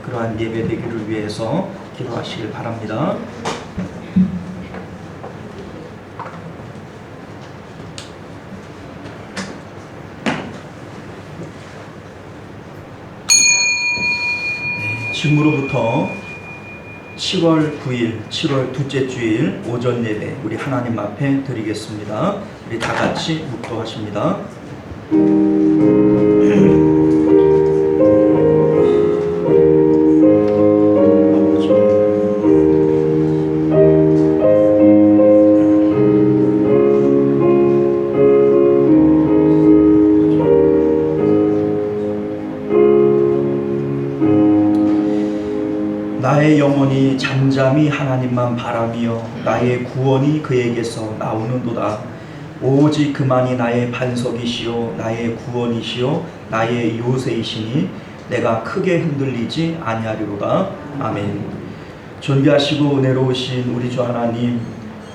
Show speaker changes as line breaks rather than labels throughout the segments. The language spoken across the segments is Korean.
그러한 예배 되기를 위해서 기도하시길 바랍니다. 지금으로부터 7월 9일, 7월 둘째 주일 오전 예배 우리 하나님 앞에 드리겠습니다. 우리 다 같이 묵도하십니다. 나의 영혼이 잠잠히 하나님만 바라며 나의 구원이 그에게서 나오는도다. 오직 그만이 나의 반석이시요 나의 구원이시요 나의 요새이시니 내가 크게 흔들리지 아니하리로다. 아멘. 존귀하시고 은혜로우신 우리 주 하나님,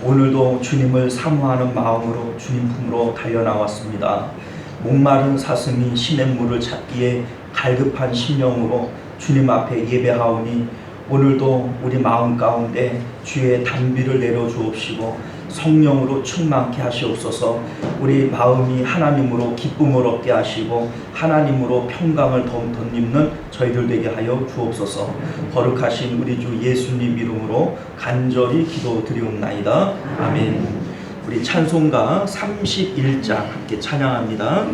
오늘도 주님을 사모하는 마음으로 주님 품으로 달려나왔습니다. 목마른 사슴이 시냇물을 찾기에 갈급한 심령으로 주님 앞에 예배하오니 오늘도 우리 마음 가운데 주의 단비를 내려주옵시고 성령으로 충만케 하시옵소서. 우리 마음이 하나님으로 기쁨을 얻게 하시고 하나님으로 평강을 덧입는 저희들 되게 하여 주옵소서. 거룩하신 우리 주 예수님 이름으로 간절히 기도드리옵나이다. 아멘. 우리 찬송가 31장 함께 찬양합니다.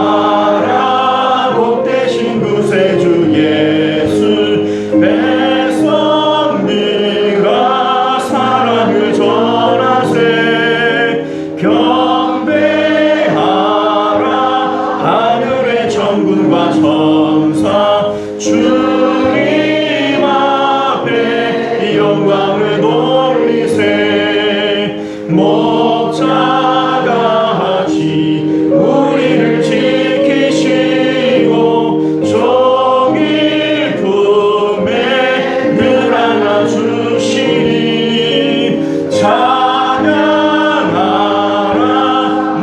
찬양하라 복되신 구세주 예수, 백성들과 사랑을 전하세. 경배하라 하늘의 천군과 천사, 주님 앞에 영광을 돌리세. 목자가 우리를 지키시고 종일 품에 늘 안아주시니 찬양하라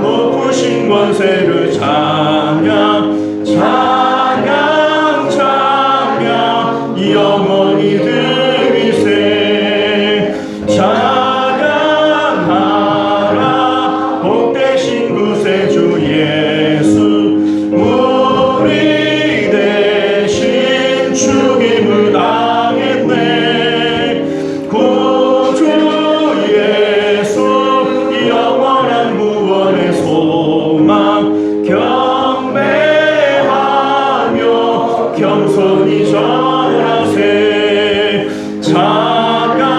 높으신 권세를 찬양 찬양 찬양 영원히 드리세. 찬양하라 복되신 구세주 예수, 우리 대신 죽임을 당했네. 구주 예수 영원한 구원의 소망, 경배하며 겸손히 전하세. 찬양하라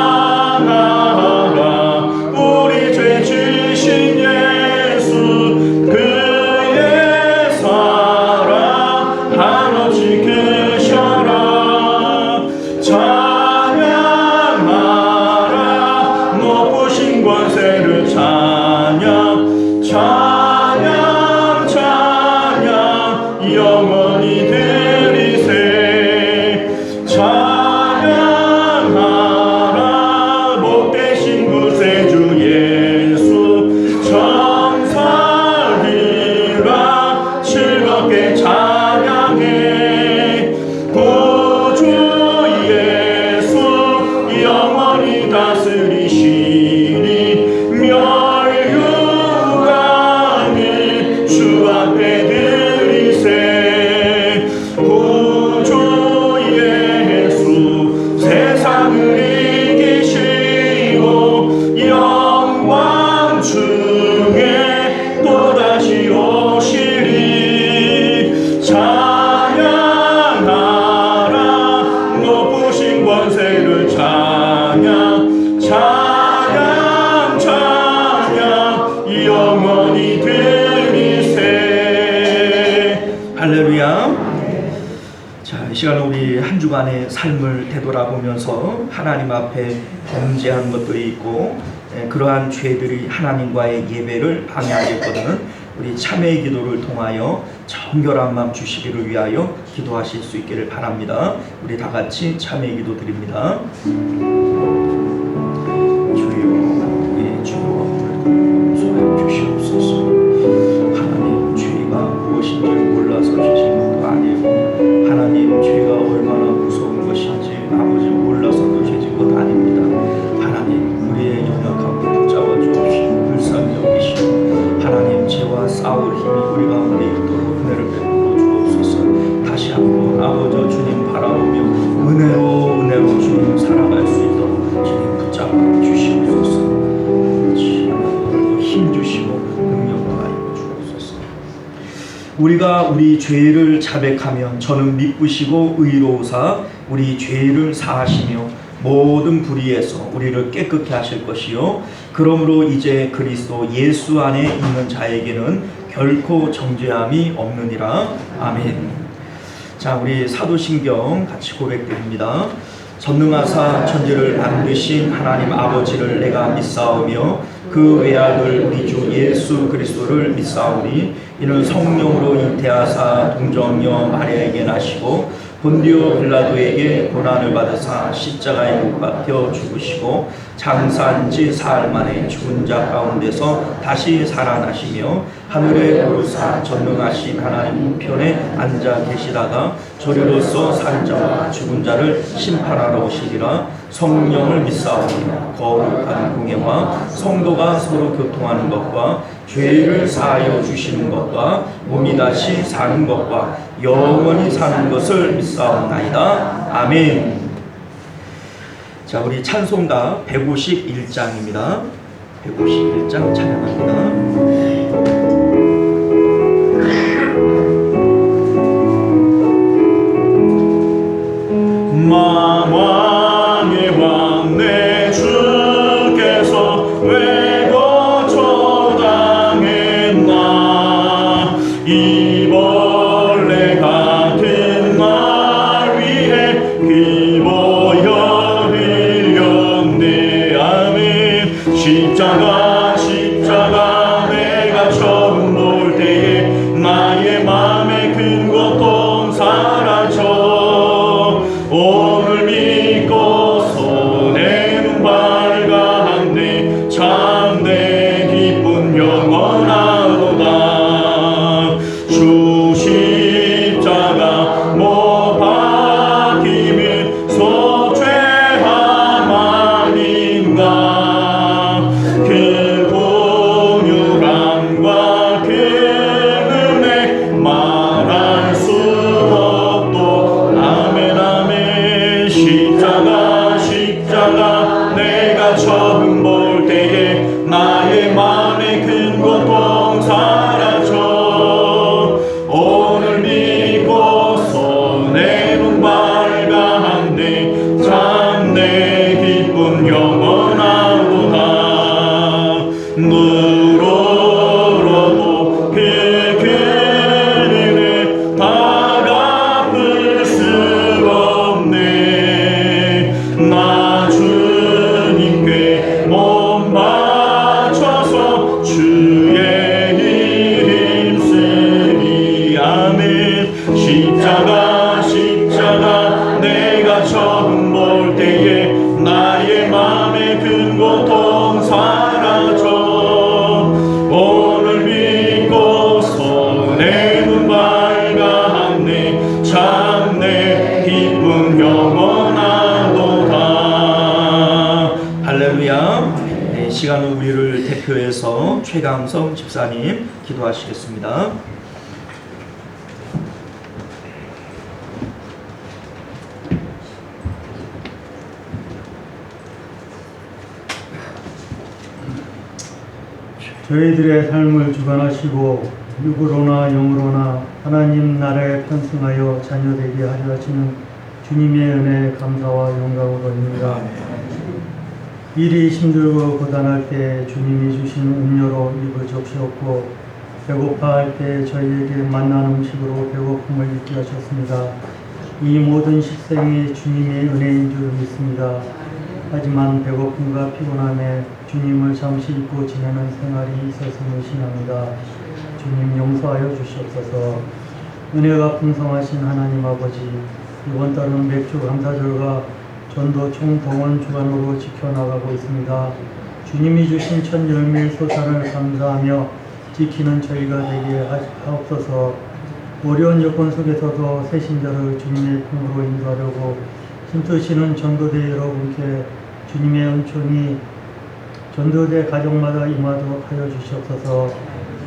우리 죄 지신 예수, 그의 사랑 하나 지키셔라. 찬양하라 높으신 권세를 찬양 찬양 찬양 영원히 드리세. 찬양하라 복되신 구세주 예수, 천사들과 즐겁게 찬양해. 구주 예수 영원히 다스리시니 멸류관을 주 앞에 드리세. 구주 예수 세상을 이기시고 영광 중에 또다시 오시리. 찬양하라 높으신 권세를 찬양 찬양 찬양 영원히 드리세. 할렐루야. 자, 이 시간 우리 한 주간의 삶을 되돌아보면서 하나님 앞에 범죄한 것들이 있고 그러한 죄들이 하나님과의 예배를 방해하겠거든 우리 참회의 기도를 통하여 정결한 마음 주시기를 위하여 기도하실 수 있기를 바랍니다. 우리 다 같이 참회의 기도 드립니다. 주여, 주여. 우리가 우리 죄를 자백하면 저는 미쁘시고 의로우사 우리 죄를 사하시며 모든 불의에서 우리를 깨끗게 하실 것이요 그러므로 이제 그리스도 예수 안에 있는 자에게는 결코 정죄함이 없느니라. 아멘. 자, 우리 사도신경 같이 고백드립니다. 전능하사 천지를 만드신 하나님 아버지를 내가 믿사오며 그 외아들 우리 주 예수 그리스도를 믿사오니 이는 성령으로 잉태하사 동정녀 마리아에게 나시고 본디오 빌라도에게 고난을 받으사 십자가에 못 박혀 죽으시고 장사한 지 사흘 만에 죽은 자 가운데서 다시 살아나시며 하늘에 오르사 전능하신 하나님 우편에 앉아 계시다가 저리로서 산 자와 죽은 자를 심판하러 오시리라. 성령을 믿사오니 거룩한 공예와 성도가 서로 교통하는 것과 죄를 사하여 주시는 것과 몸이 다시 사는 것과 영원히 사는 것을 믿사옵나이다. 아멘. 자, 우리 찬송가 151장입니다. 151장 찬양합니다.
만왕의 왕 내 주께서 왜 거처당했나 이 벌레 같은 날 위해 피 보여 흘렸네. 아멘. 십자가 내가 처음 볼 때에 나의 맘에 큰 고통 사라져 오늘 믿고서 내 눈 밝았네. 참 내 기쁨 영원하도다. 주 십자가 못 박히면서 죄함 아닌가. 그 공유함과 그 은혜 말할 수 없도. 아멘 아멘. 십자가 내가 처음 볼 때에 나의 맘에 큰 고통 사라져 오늘 믿고서 내 눈 밝았네. 참 내 기쁨 영원하도다. 누로로도 그 은혜 다 갚을 수 없네. 나 주님께 몸 바쳐서 주의 일 힘쓰리. 아멘. 십자가 내가 처음 볼 때에 나의 맘에 큰 고통 사라져 오늘 믿고서 내 눈 밝았네. 참 내 기쁨 영원하도다.
할렐루야. 네, 시간은 우리를 대표해서 최강성 집사님 기도하시겠습니다.
저희들의 삶을 주관하시고 육으로나 영으로나 하나님 나라에 편승하여 자녀되게 하려 하시는 주님의 은혜에 감사와 영광을 돌립니다. 일이 힘들고 고단할 때 주님이 주신 음료로 입을 적시었고 배고파할 때 저희에게 만난 음식으로 배고픔을 잊게 하셨습니다. 이 모든 식생이 주님의 은혜인 줄 믿습니다. 하지만 배고픔과 피곤함에 주님을 잠시 잊고 지내는 생활이 있었음을 신앙합니다. 주님 용서하여 주시옵소서. 은혜가 풍성하신 하나님 아버지, 이번 달은 맥주 감사절과 전도 총동원 주간으로 지켜나가고 있습니다. 주님이 주신 첫 열매의 소산을 감사하며 지키는 저희가 되게 하옵소서. 어려운 여건 속에서도 새신자를 주님의 품으로 인도하려고 힘쓰시는 전도대 여러분께 주님의 은총이 전도대 가정마다 임하도록 하여 주시옵소서.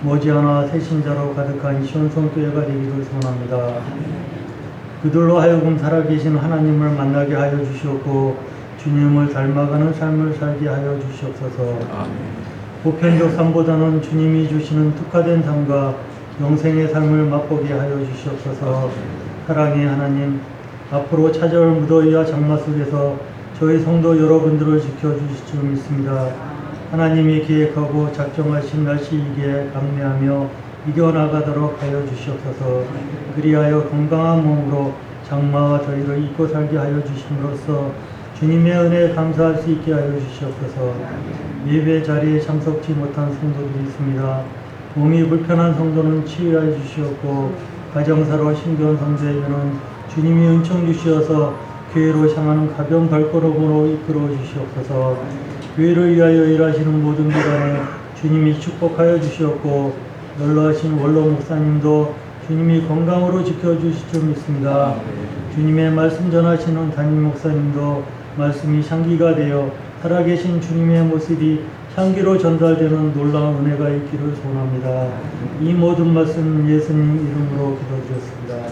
머지않아 새신자로 가득한 시온성교회가 되기를 소원합니다. 그들로 하여금 살아계신 하나님을 만나게 하여 주시옵고 주님을 닮아가는 삶을 살게 하여 주시옵소서. 보편적 삶보다는 주님이 주시는 특화된 삶과 영생의 삶을 맛보게 하여 주시옵소서. 사랑의 하나님, 앞으로 찾아올 무더위와 장마 속에서 저희 성도 여러분들을 지켜주실 줄 믿습니다. 하나님이 계획하고 작정하신 날씨이기에 감내하며 이겨나가도록 하여 주시옵소서. 그리하여 건강한 몸으로 장마와 더위를 잊고 살게 하여 주심으로써 주님의 은혜에 감사할 수 있게 하여 주시옵소서. 예배 자리에 참석치 못한 성도들이 있습니다. 몸이 불편한 성도는 치유하여 주시옵고, 가정사로 힘겨운 성도에게는 주님이 은총 주시어서 교회로 향하는 가벼운 발걸음으로 이끌어 주시옵소서. 교회를 위하여 일하시는 모든 기관에 주님이 축복하여 주시옵고, 연로하신 원로 목사님도 주님이 건강으로 지켜주실 줄 믿습니다. 주님의 말씀 전하시는 담임 목사님도 말씀이 향기가 되어 살아계신 주님의 모습이 향기로 전달되는 놀라운 은혜가 있기를 소원합니다. 이 모든 말씀 예수님 이름으로 기도드렸습니다.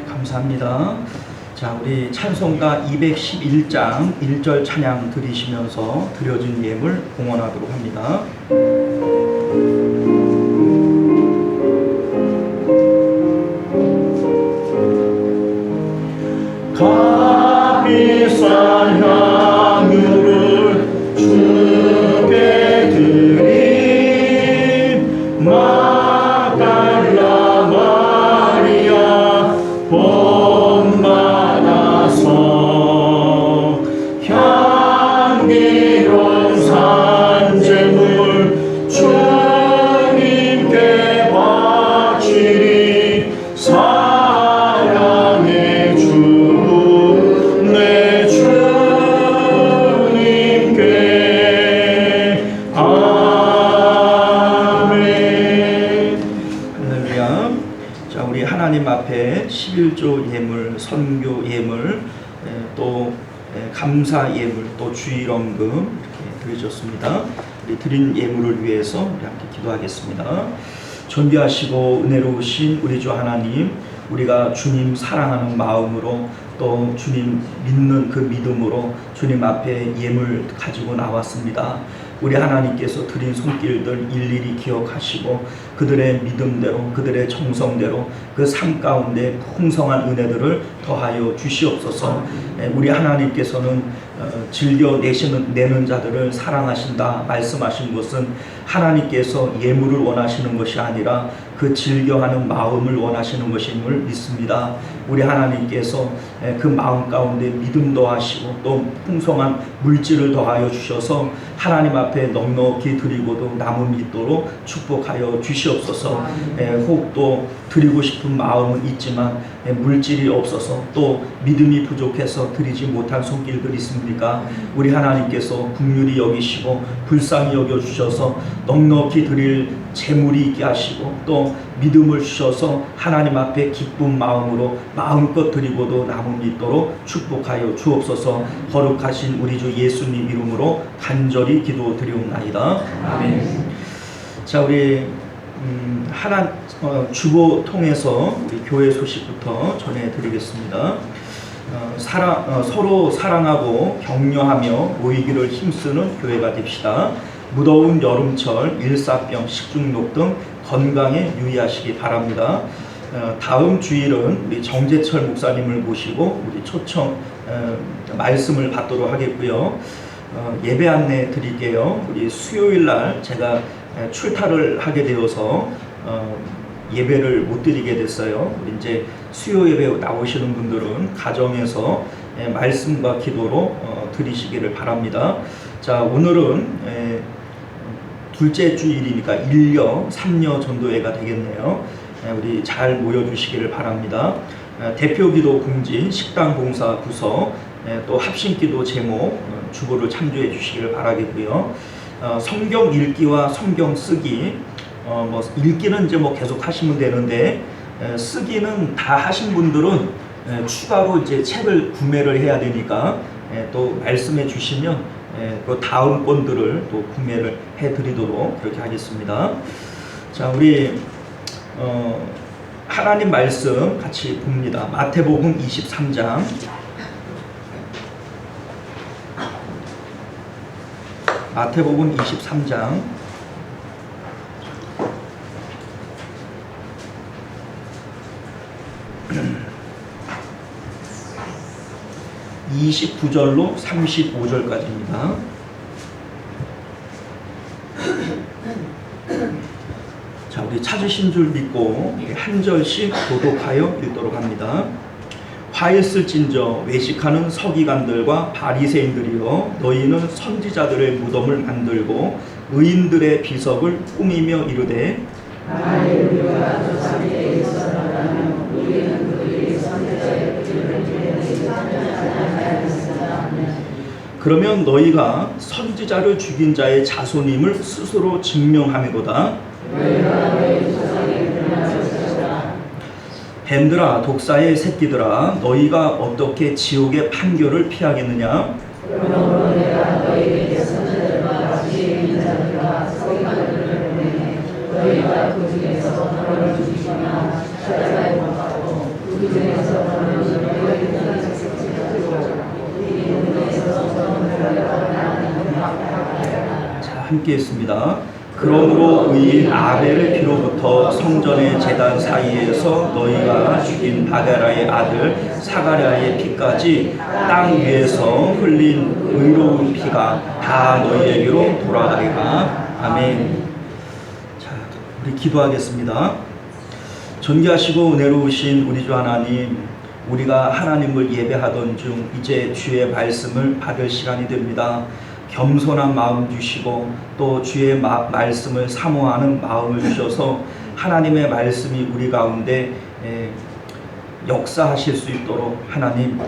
감사합니다. 자, 우리 찬송가 211장 1절 찬양 들으시면서 드려진 예물 봉헌하도록 합니다.
값비싼 향유를 주께 드림 막달라 마리아 본받아서 향기로운 산재물 주님께 바치리. 사랑의 주 내 주님께 아멘.
할렐루야. 자, 우리 하나님 앞에 11조 예물, 선교 예물, 또 감사 예물, 또 주일원금 이렇게 드려졌습니다. 우리 드린 예물을 위해서 우리 함께 기도하겠습니다. 존귀하시고 은혜로우신 우리 주 하나님, 우리가 주님 사랑하는 마음으로 또 주님 믿는 그 믿음으로 주님 앞에 예물 가지고 나왔습니다. 우리 하나님께서 드린 손길들 일일이 기억하시고 그들의 믿음대로 그들의 정성대로 그 삶 가운데 풍성한 은혜들을 더하여 주시옵소서. 우리 하나님께서는 즐겨 내는 자들을 사랑하신다 말씀하신 것은 하나님께서 예물을 원하시는 것이 아니라 그 즐겨하는 마음을 원하시는 것임을 믿습니다. 우리 하나님께서 그 마음 가운데 믿음 더하시고 또 풍성한 물질을 더하여 주셔서 하나님 앞에 넉넉히 드리고도 남음 있도록 축복하여 주시옵소서. 혹 또 드리고 싶은 마음은 있지만 물질이 없어서 또 믿음이 부족해서 드리지 못한 손길들이 있습니까? 우리 하나님께서 긍휼히 여기시고 불쌍히 여겨주셔서 넉넉히 드릴 재물이 있게 하시고 또 믿음을 주셔서 하나님 앞에 기쁜 마음으로 마음껏 드리고도 남음 있도록 축복하여 주옵소서. 거룩하신 우리 주 예수님 이름으로 간절히 기도드리옵나이다. 아멘. 자, 우리 주보 통해서 우리 교회 소식부터 전해드리겠습니다. 서로 사랑하고 격려하며 모이기를 힘쓰는 교회가 됩시다. 무더운 여름철 일사병, 식중독 등 건강에 유의하시기 바랍니다. 다음 주일은 우리 정재철 목사님을 모시고 우리 초청 말씀을 받도록 하겠고요. 예배 안내 드릴게요. 우리 수요일 날 제가 출타를 하게 되어서 예배를 못 드리게 됐어요. 우리 이제 수요 예배 나오시는 분들은 가정에서 말씀과 기도로 드리시기를 바랍니다. 자, 오늘은 둘째 주일이니까 1여 3여 전도회가 되겠네요. 우리 잘 모여주시기를 바랍니다. 대표기도 공진, 식당봉사 부서, 또 합심기도 제목 주보를 참조해 주시기를 바라겠고요. 성경 읽기와 성경 쓰기, 뭐 읽기는 이제 뭐 계속 하시면 되는데 쓰기는 다 하신 분들은 추가로 이제 책을 구매를 해야 되니까 또 말씀해 주시면 그 다음 권들을 또 구매를 해드리도록 그렇게 하겠습니다. 자, 우리 하나님 말씀 같이 봅니다. 마태복음 23장. 마태복음 23장 29절로 35절까지입니다. 자, 우리 찾으신 줄 믿고 한 절씩 교독하여 읽도록 합니다. 화 있을진저 외식하는 서기관들과 바리새인들이여, 너희는 선지자들의 무덤을 만들고 의인들의 비석을 꾸미며 이르되 그러면 너희가 선지자를 죽인 자의 자손임을 스스로 증명하미로다. 뱀들아, 독사의 새끼들아, 너희가 어떻게 지옥의 판결을 피하겠느냐? 자, 함께 했습니다. 그러므로 의인 아벨의 피로부터 성전의 제단 사이에서 너희가 죽인 바게라의 아들 사가랴의 피까지 땅 위에서 흘린 의로운 피가 다 너희에게로 돌아가리라. 아멘. 자, 우리 기도하겠습니다. 존귀하시고 은혜로우신 우리 주 하나님, 우리가 하나님을 예배하던 중 이제 주의 말씀을 받을 시간이 됩니다. 겸손한 마음 주시고 또 주의 말씀을 사모하는 마음을 주셔서 하나님의 말씀이 우리 가운데 역사하실 수 있도록 하나님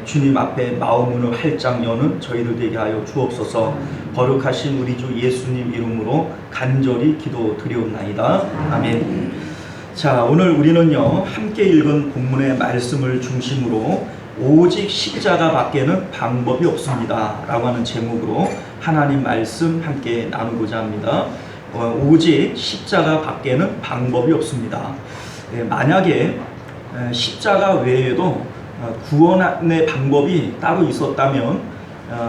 주님 앞에 마음문을 활짝 여는 저희들 되게 하여 주옵소서. 거룩하신 우리 주 예수님 이름으로 간절히 기도드리옵나이다. 아멘. 자, 오늘 우리는요 함께 읽은 본문의 말씀을 중심으로 오직 십자가 밖에는 방법이 없습니다 라고 하는 제목으로 하나님 말씀 함께 나누고자 합니다. 오직 십자가 밖에는 방법이 없습니다. 만약에 십자가 외에도 구원의 방법이 따로 있었다면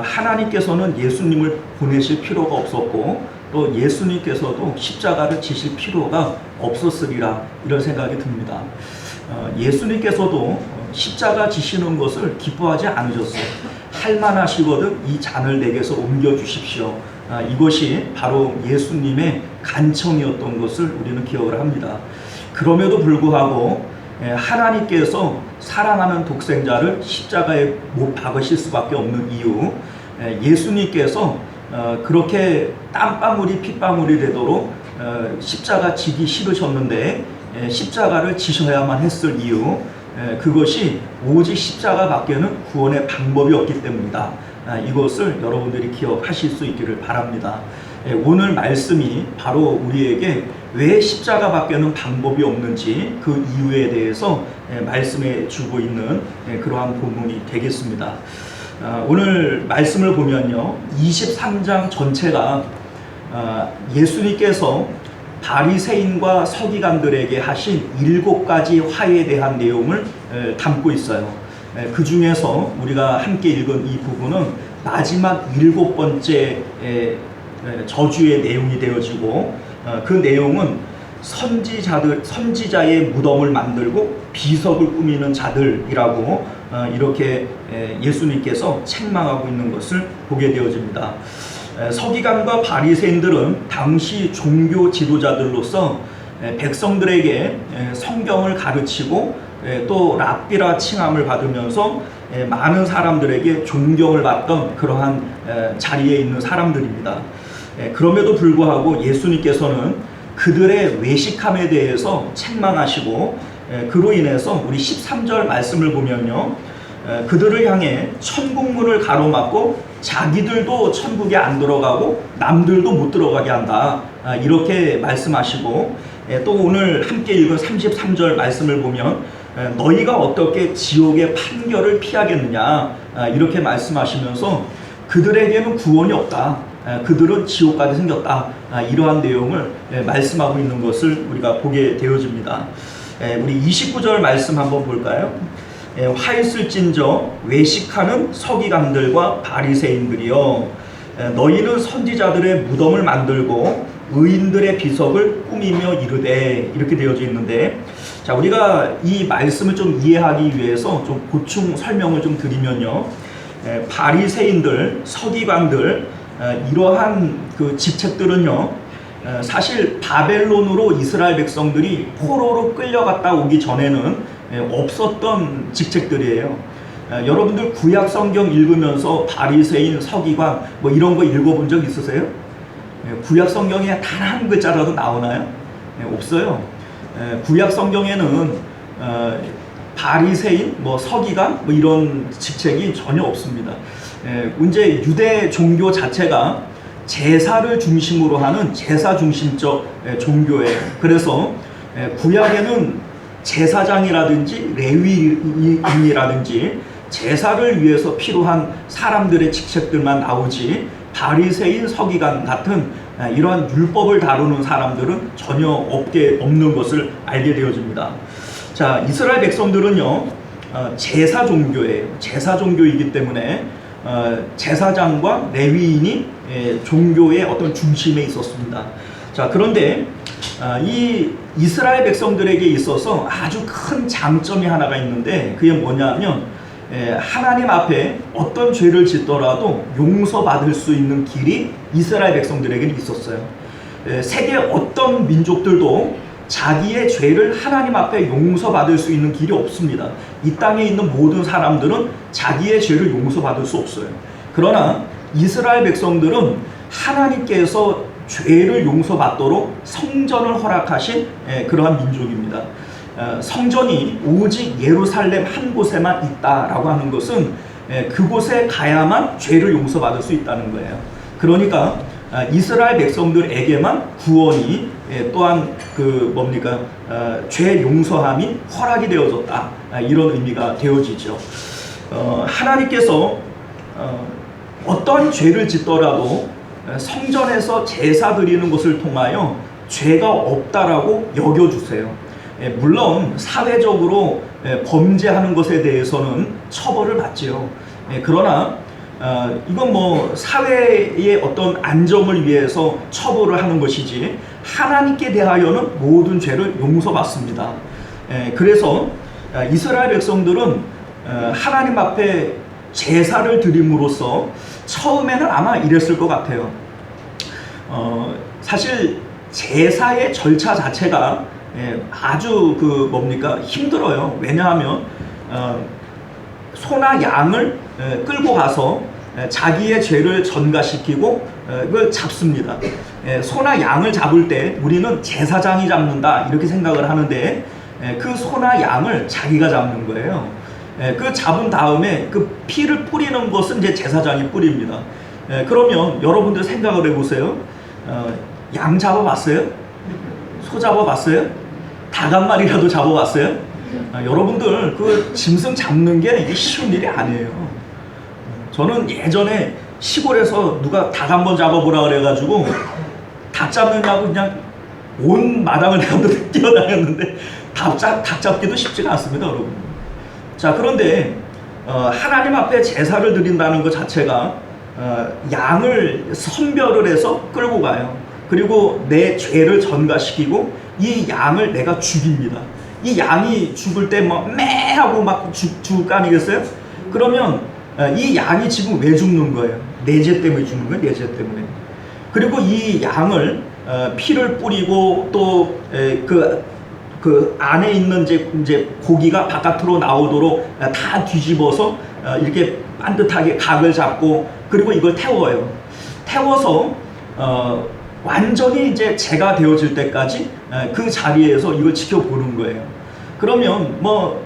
하나님께서는 예수님을 보내실 필요가 없었고 또 예수님께서도 십자가를 지실 필요가 없었으리라, 이런 생각이 듭니다. 예수님께서도 십자가 지시는 것을 기뻐하지 않으셨어요. 할만하시거든 이 잔을 내게서 옮겨주십시오. 이것이 바로 예수님의 간청이었던 것을 우리는 기억을 합니다. 그럼에도 불구하고 하나님께서 사랑하는 독생자를 십자가에 못 박으실 수밖에 없는 이유, 예수님께서 그렇게 땀방울이 핏방울이 되도록 십자가 지기 싫으셨는데 십자가를 지셔야만 했을 이유, 그것이 오직 십자가 밖에는 구원의 방법이 없기 때문이다. 이것을 여러분들이 기억하실 수 있기를 바랍니다. 오늘 말씀이 바로 우리에게 왜 십자가 밖에는 방법이 없는지 그 이유에 대해서 말씀해 주고 있는 그러한 본문이 되겠습니다. 오늘 말씀을 보면요 23장 전체가 예수님께서 바리새인과 서기관들에게 하신 7가지 화에 대한 내용을 담고 있어요. 그 중에서 우리가 함께 읽은 이 부분은 마지막 7번째 저주의 내용이 되어지고 그 내용은 선지자의 무덤을 만들고 비석을 꾸미는 자들이라고 이렇게 예수님께서 책망하고 있는 것을 보게 되어집니다. 서기관과 바리새인들은 당시 종교 지도자들로서 백성들에게 성경을 가르치고 또 랍비라 칭함을 받으면서 많은 사람들에게 존경을 받던 그러한 자리에 있는 사람들입니다. 그럼에도 불구하고 예수님께서는 그들의 외식함에 대해서 책망하시고 그로 인해서 우리 13절 말씀을 보면요 그들을 향해 천국문을 가로막고 자기들도 천국에 안 들어가고 남들도 못 들어가게 한다, 이렇게 말씀하시고 또 오늘 함께 읽은 33절 말씀을 보면 너희가 어떻게 지옥의 판결을 피하겠느냐, 이렇게 말씀하시면서 그들에게는 구원이 없다. 그들은 지옥까지 생겼다. 이러한 내용을 말씀하고 있는 것을 우리가 보게 되어집니다. 우리 29절 말씀 한번 볼까요? 화 있을진저 외식하는 서기관들과 바리새인들이여 너희는 선지자들의 무덤을 만들고 의인들의 비석을 꾸미며 이르되, 이렇게 되어져 있는데, 자, 우리가 이 말씀을 좀 이해하기 위해서 좀 보충 설명을 좀 드리면요, 바리새인들, 서기관들, 이러한 그 직책들은요, 사실 바벨론으로 이스라엘 백성들이 포로로 끌려갔다 오기 전에는 없었던 직책들이에요. 여러분들 구약 성경 읽으면서 바리새인, 서기관 뭐 이런 거 읽어본 적 있으세요? 구약 성경에 단 한 글자라도 나오나요? 없어요. 구약 성경에는 바리새인, 뭐 서기관 뭐 이런 직책이 전혀 없습니다. 이제 유대 종교 자체가 제사를 중심으로 하는 제사 중심적 종교예요. 그래서 구약에는 제사장이라든지 레위인이라든지 제사를 위해서 필요한 사람들의 직책들만 나오지, 바리새인, 서기관 같은 이러한 율법을 다루는 사람들은 전혀 없는 것을 알게 되어집니다. 자, 이스라엘 백성들은요, 제사 종교예요. 제사 종교이기 때문에 제사장과 레위인이 종교의 어떤 중심에 있었습니다. 자, 그런데 이 이스라엘 백성들에게 있어서 아주 큰 장점이 하나가 있는데, 그게 뭐냐면 하나님 앞에 어떤 죄를 짓더라도 용서받을 수 있는 길이 이스라엘 백성들에게는 있었어요. 세계 어떤 민족들도 자기의 죄를 하나님 앞에 용서받을 수 있는 길이 없습니다. 이 땅에 있는 모든 사람들은 자기의 죄를 용서받을 수 없어요. 그러나 이스라엘 백성들은 하나님께서 죄를 용서받도록 성전을 허락하신 그러한 민족입니다. 성전이 오직 예루살렘 한 곳에만 있다라고 하는 것은 그곳에 가야만 죄를 용서받을 수 있다는 거예요. 그러니까 이스라엘 백성들에게만 구원이 또한 죄 용서함이 허락이 되어졌다, 이런 의미가 되어지죠. 하나님께서 어떤 죄를 짓더라도 성전에서 제사 드리는 것을 통하여 죄가 없다라고 여겨주세요. 물론 사회적으로 범죄하는 것에 대해서는 처벌을 받지요. 그러나 이건 뭐 사회의 어떤 안정을 위해서 처벌을 하는 것이지, 하나님께 대하여는 모든 죄를 용서받습니다. 그래서 이스라엘 백성들은 하나님 앞에 제사를 드림으로써 처음에는 아마 이랬을 것 같아요. 사실 제사의 절차 자체가 아주 힘들어요. 왜냐하면 소나 양을 끌고 가서 자기의 죄를 전가시키고 그걸 잡습니다. 소나 양을 잡을 때 우리는 제사장이 잡는다 이렇게 생각을 하는데, 그 소나 양을 자기가 잡는 거예요. 그 잡은 다음에 그 피를 뿌리는 것은 이제 제사장이 뿌립니다. 그러면 여러분들 생각을 해보세요. 양 잡아봤어요? 소 잡아봤어요? 닭 한 마리라도 잡아봤어요? 여러분들 그 짐승 잡는 게 이게 쉬운 일이 아니에요. 저는 예전에 시골에서 누가 닭 한번 잡아보라 그래가지고 닭 잡느냐고 그냥 온 마당을 내가 뛰어다녔는데 닭 잡기도 쉽지가 않습니다, 여러분. 자, 그런데 하나님 앞에 제사를 드린다는 것 자체가 양을 선별을 해서 끌고 가요. 그리고 내 죄를 전가시키고 이 양을 내가 죽입니다. 이 양이 죽을 때 뭐 매 하고 막 죽을 거 아니겠어요? 그러면 이 양이 지금 왜 죽는 거예요? 내 죄 때문에 죽는 거예요, 내 죄 때문에. 그리고 이 양을 피를 뿌리고 또 그 안에 있는 이제 고기가 바깥으로 나오도록 다 뒤집어서 이렇게 반듯하게 각을 잡고, 그리고 이걸 태워요. 태워서 완전히 이제 재가 되어질 때까지 그 자리에서 이걸 지켜보는 거예요. 그러면 뭐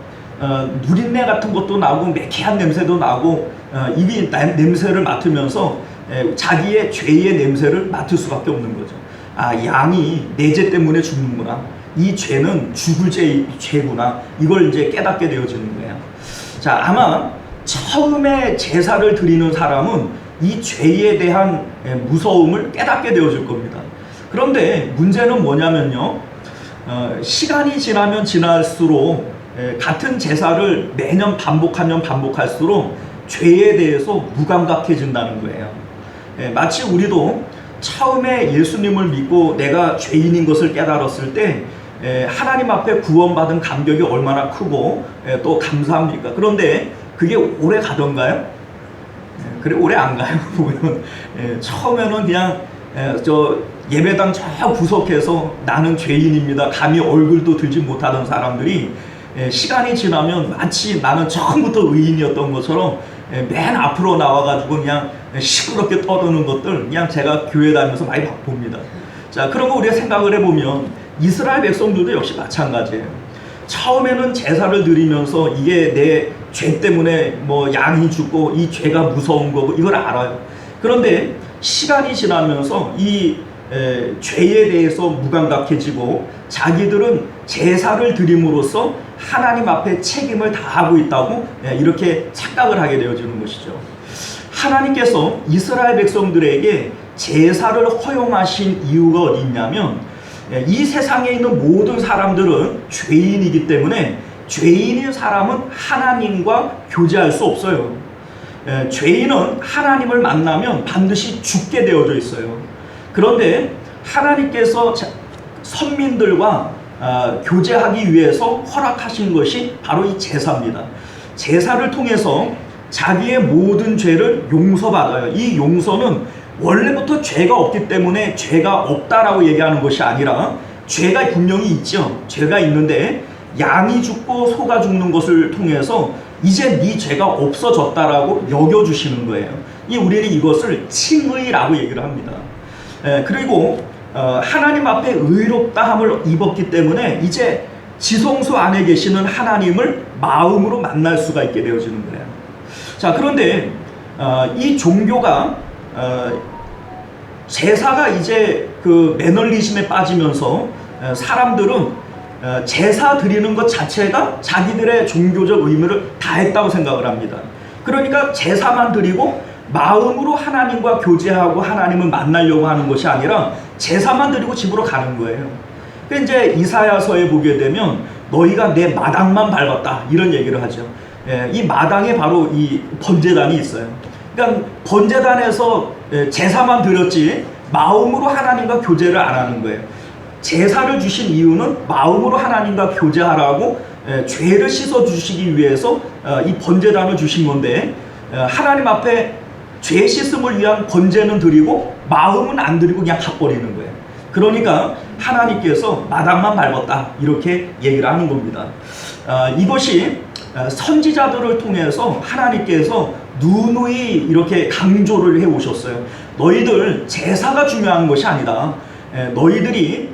누린내 같은 것도 나고 매캐한 냄새도 나고 이 냄새를 맡으면서 자기의 죄의 냄새를 맡을 수밖에 없는 거죠. 아, 양이 내 죄 때문에 죽는구나. 이 죄는 죽을 죄구나. 이걸 이제 깨닫게 되어지는 거예요. 자, 아마 처음에 제사를 드리는 사람은 이 죄에 대한 무서움을 깨닫게 되어질 겁니다. 그런데 문제는 뭐냐면요, 시간이 지나면 지날수록 같은 제사를 매년 반복하면 반복할수록 죄에 대해서 무감각해진다는 거예요. 마치 우리도 처음에 예수님을 믿고 내가 죄인인 것을 깨달았을 때 하나님 앞에 구원받은 감격이 얼마나 크고 또 감사합니까? 그런데 그게 오래 가던가요? 그래 오래 안 가요. 보면 처음에는 그냥 예배당 저 구석에서 나는 죄인입니다, 감히 얼굴도 들지 못하던 사람들이 시간이 지나면 마치 나는 처음부터 의인이었던 것처럼 맨 앞으로 나와가지고 그냥 시끄럽게 떠드는 것들 그냥 제가 교회 다니면서 많이 봅니다. 자, 그런 거 우리가 생각을 해보면 이스라엘 백성들도 역시 마찬가지예요. 처음에는 제사를 드리면서 이게 내 죄 때문에 뭐 양이 죽고 이 죄가 무서운 거고 이걸 알아요. 그런데 시간이 지나면서 이 죄에 대해서 무감각해지고 자기들은 제사를 드림으로써 하나님 앞에 책임을 다하고 있다고 이렇게 착각을 하게 되어지는 것이죠. 하나님께서 이스라엘 백성들에게 제사를 허용하신 이유가 어디 있냐면 이 세상에 있는 모든 사람들은 죄인이기 때문에 죄인인 사람은 하나님과 교제할 수 없어요. 죄인은 하나님을 만나면 반드시 죽게 되어져 있어요. 그런데 하나님께서 선민들과 교제하기 위해서 허락하신 것이 바로 이 제사입니다. 제사를 통해서 자기의 모든 죄를 용서받아요. 이 용서는 원래부터 죄가 없기 때문에 죄가 없다라고 얘기하는 것이 아니라 죄가 분명히 있죠. 죄가 있는데 양이 죽고 소가 죽는 것을 통해서 이제 네 죄가 없어졌다라고 여겨주시는 거예요. 우리는 이것을 칭의라고 얘기를 합니다. 그리고 하나님 앞에 의롭다함을 입었기 때문에 이제 지성소 안에 계시는 하나님을 마음으로 만날 수가 있게 되어지는 거예요. 자, 그런데 이 종교가 제사가 이제 그 매너리즘에 빠지면서 사람들은 제사 드리는 것 자체가 자기들의 종교적 의무를 다했다고 생각을 합니다. 그러니까 제사만 드리고 마음으로 하나님과 교제하고 하나님을 만나려고 하는 것이 아니라 제사만 드리고 집으로 가는 거예요. 근데 이제 이사야서에 보게 되면 너희가 내 마당만 밟았다 이런 얘기를 하죠. 이 마당에 바로 이 번제단이 있어요. 그러니까 번제단에서 제사만 드렸지 마음으로 하나님과 교제를 안 하는 거예요. 제사를 주신 이유는 마음으로 하나님과 교제하라고 죄를 씻어 주시기 위해서 이 번제단을 주신 건데 하나님 앞에 죄 씻음을 위한 번제는 드리고 마음은 안 드리고 그냥 가버리는 거예요. 그러니까 하나님께서 마당만 밟았다 이렇게 얘기를 하는 겁니다. 이것이 선지자들을 통해서 하나님께서 누누이 이렇게 강조를 해 오셨어요. 너희들 제사가 중요한 것이 아니다. 너희들이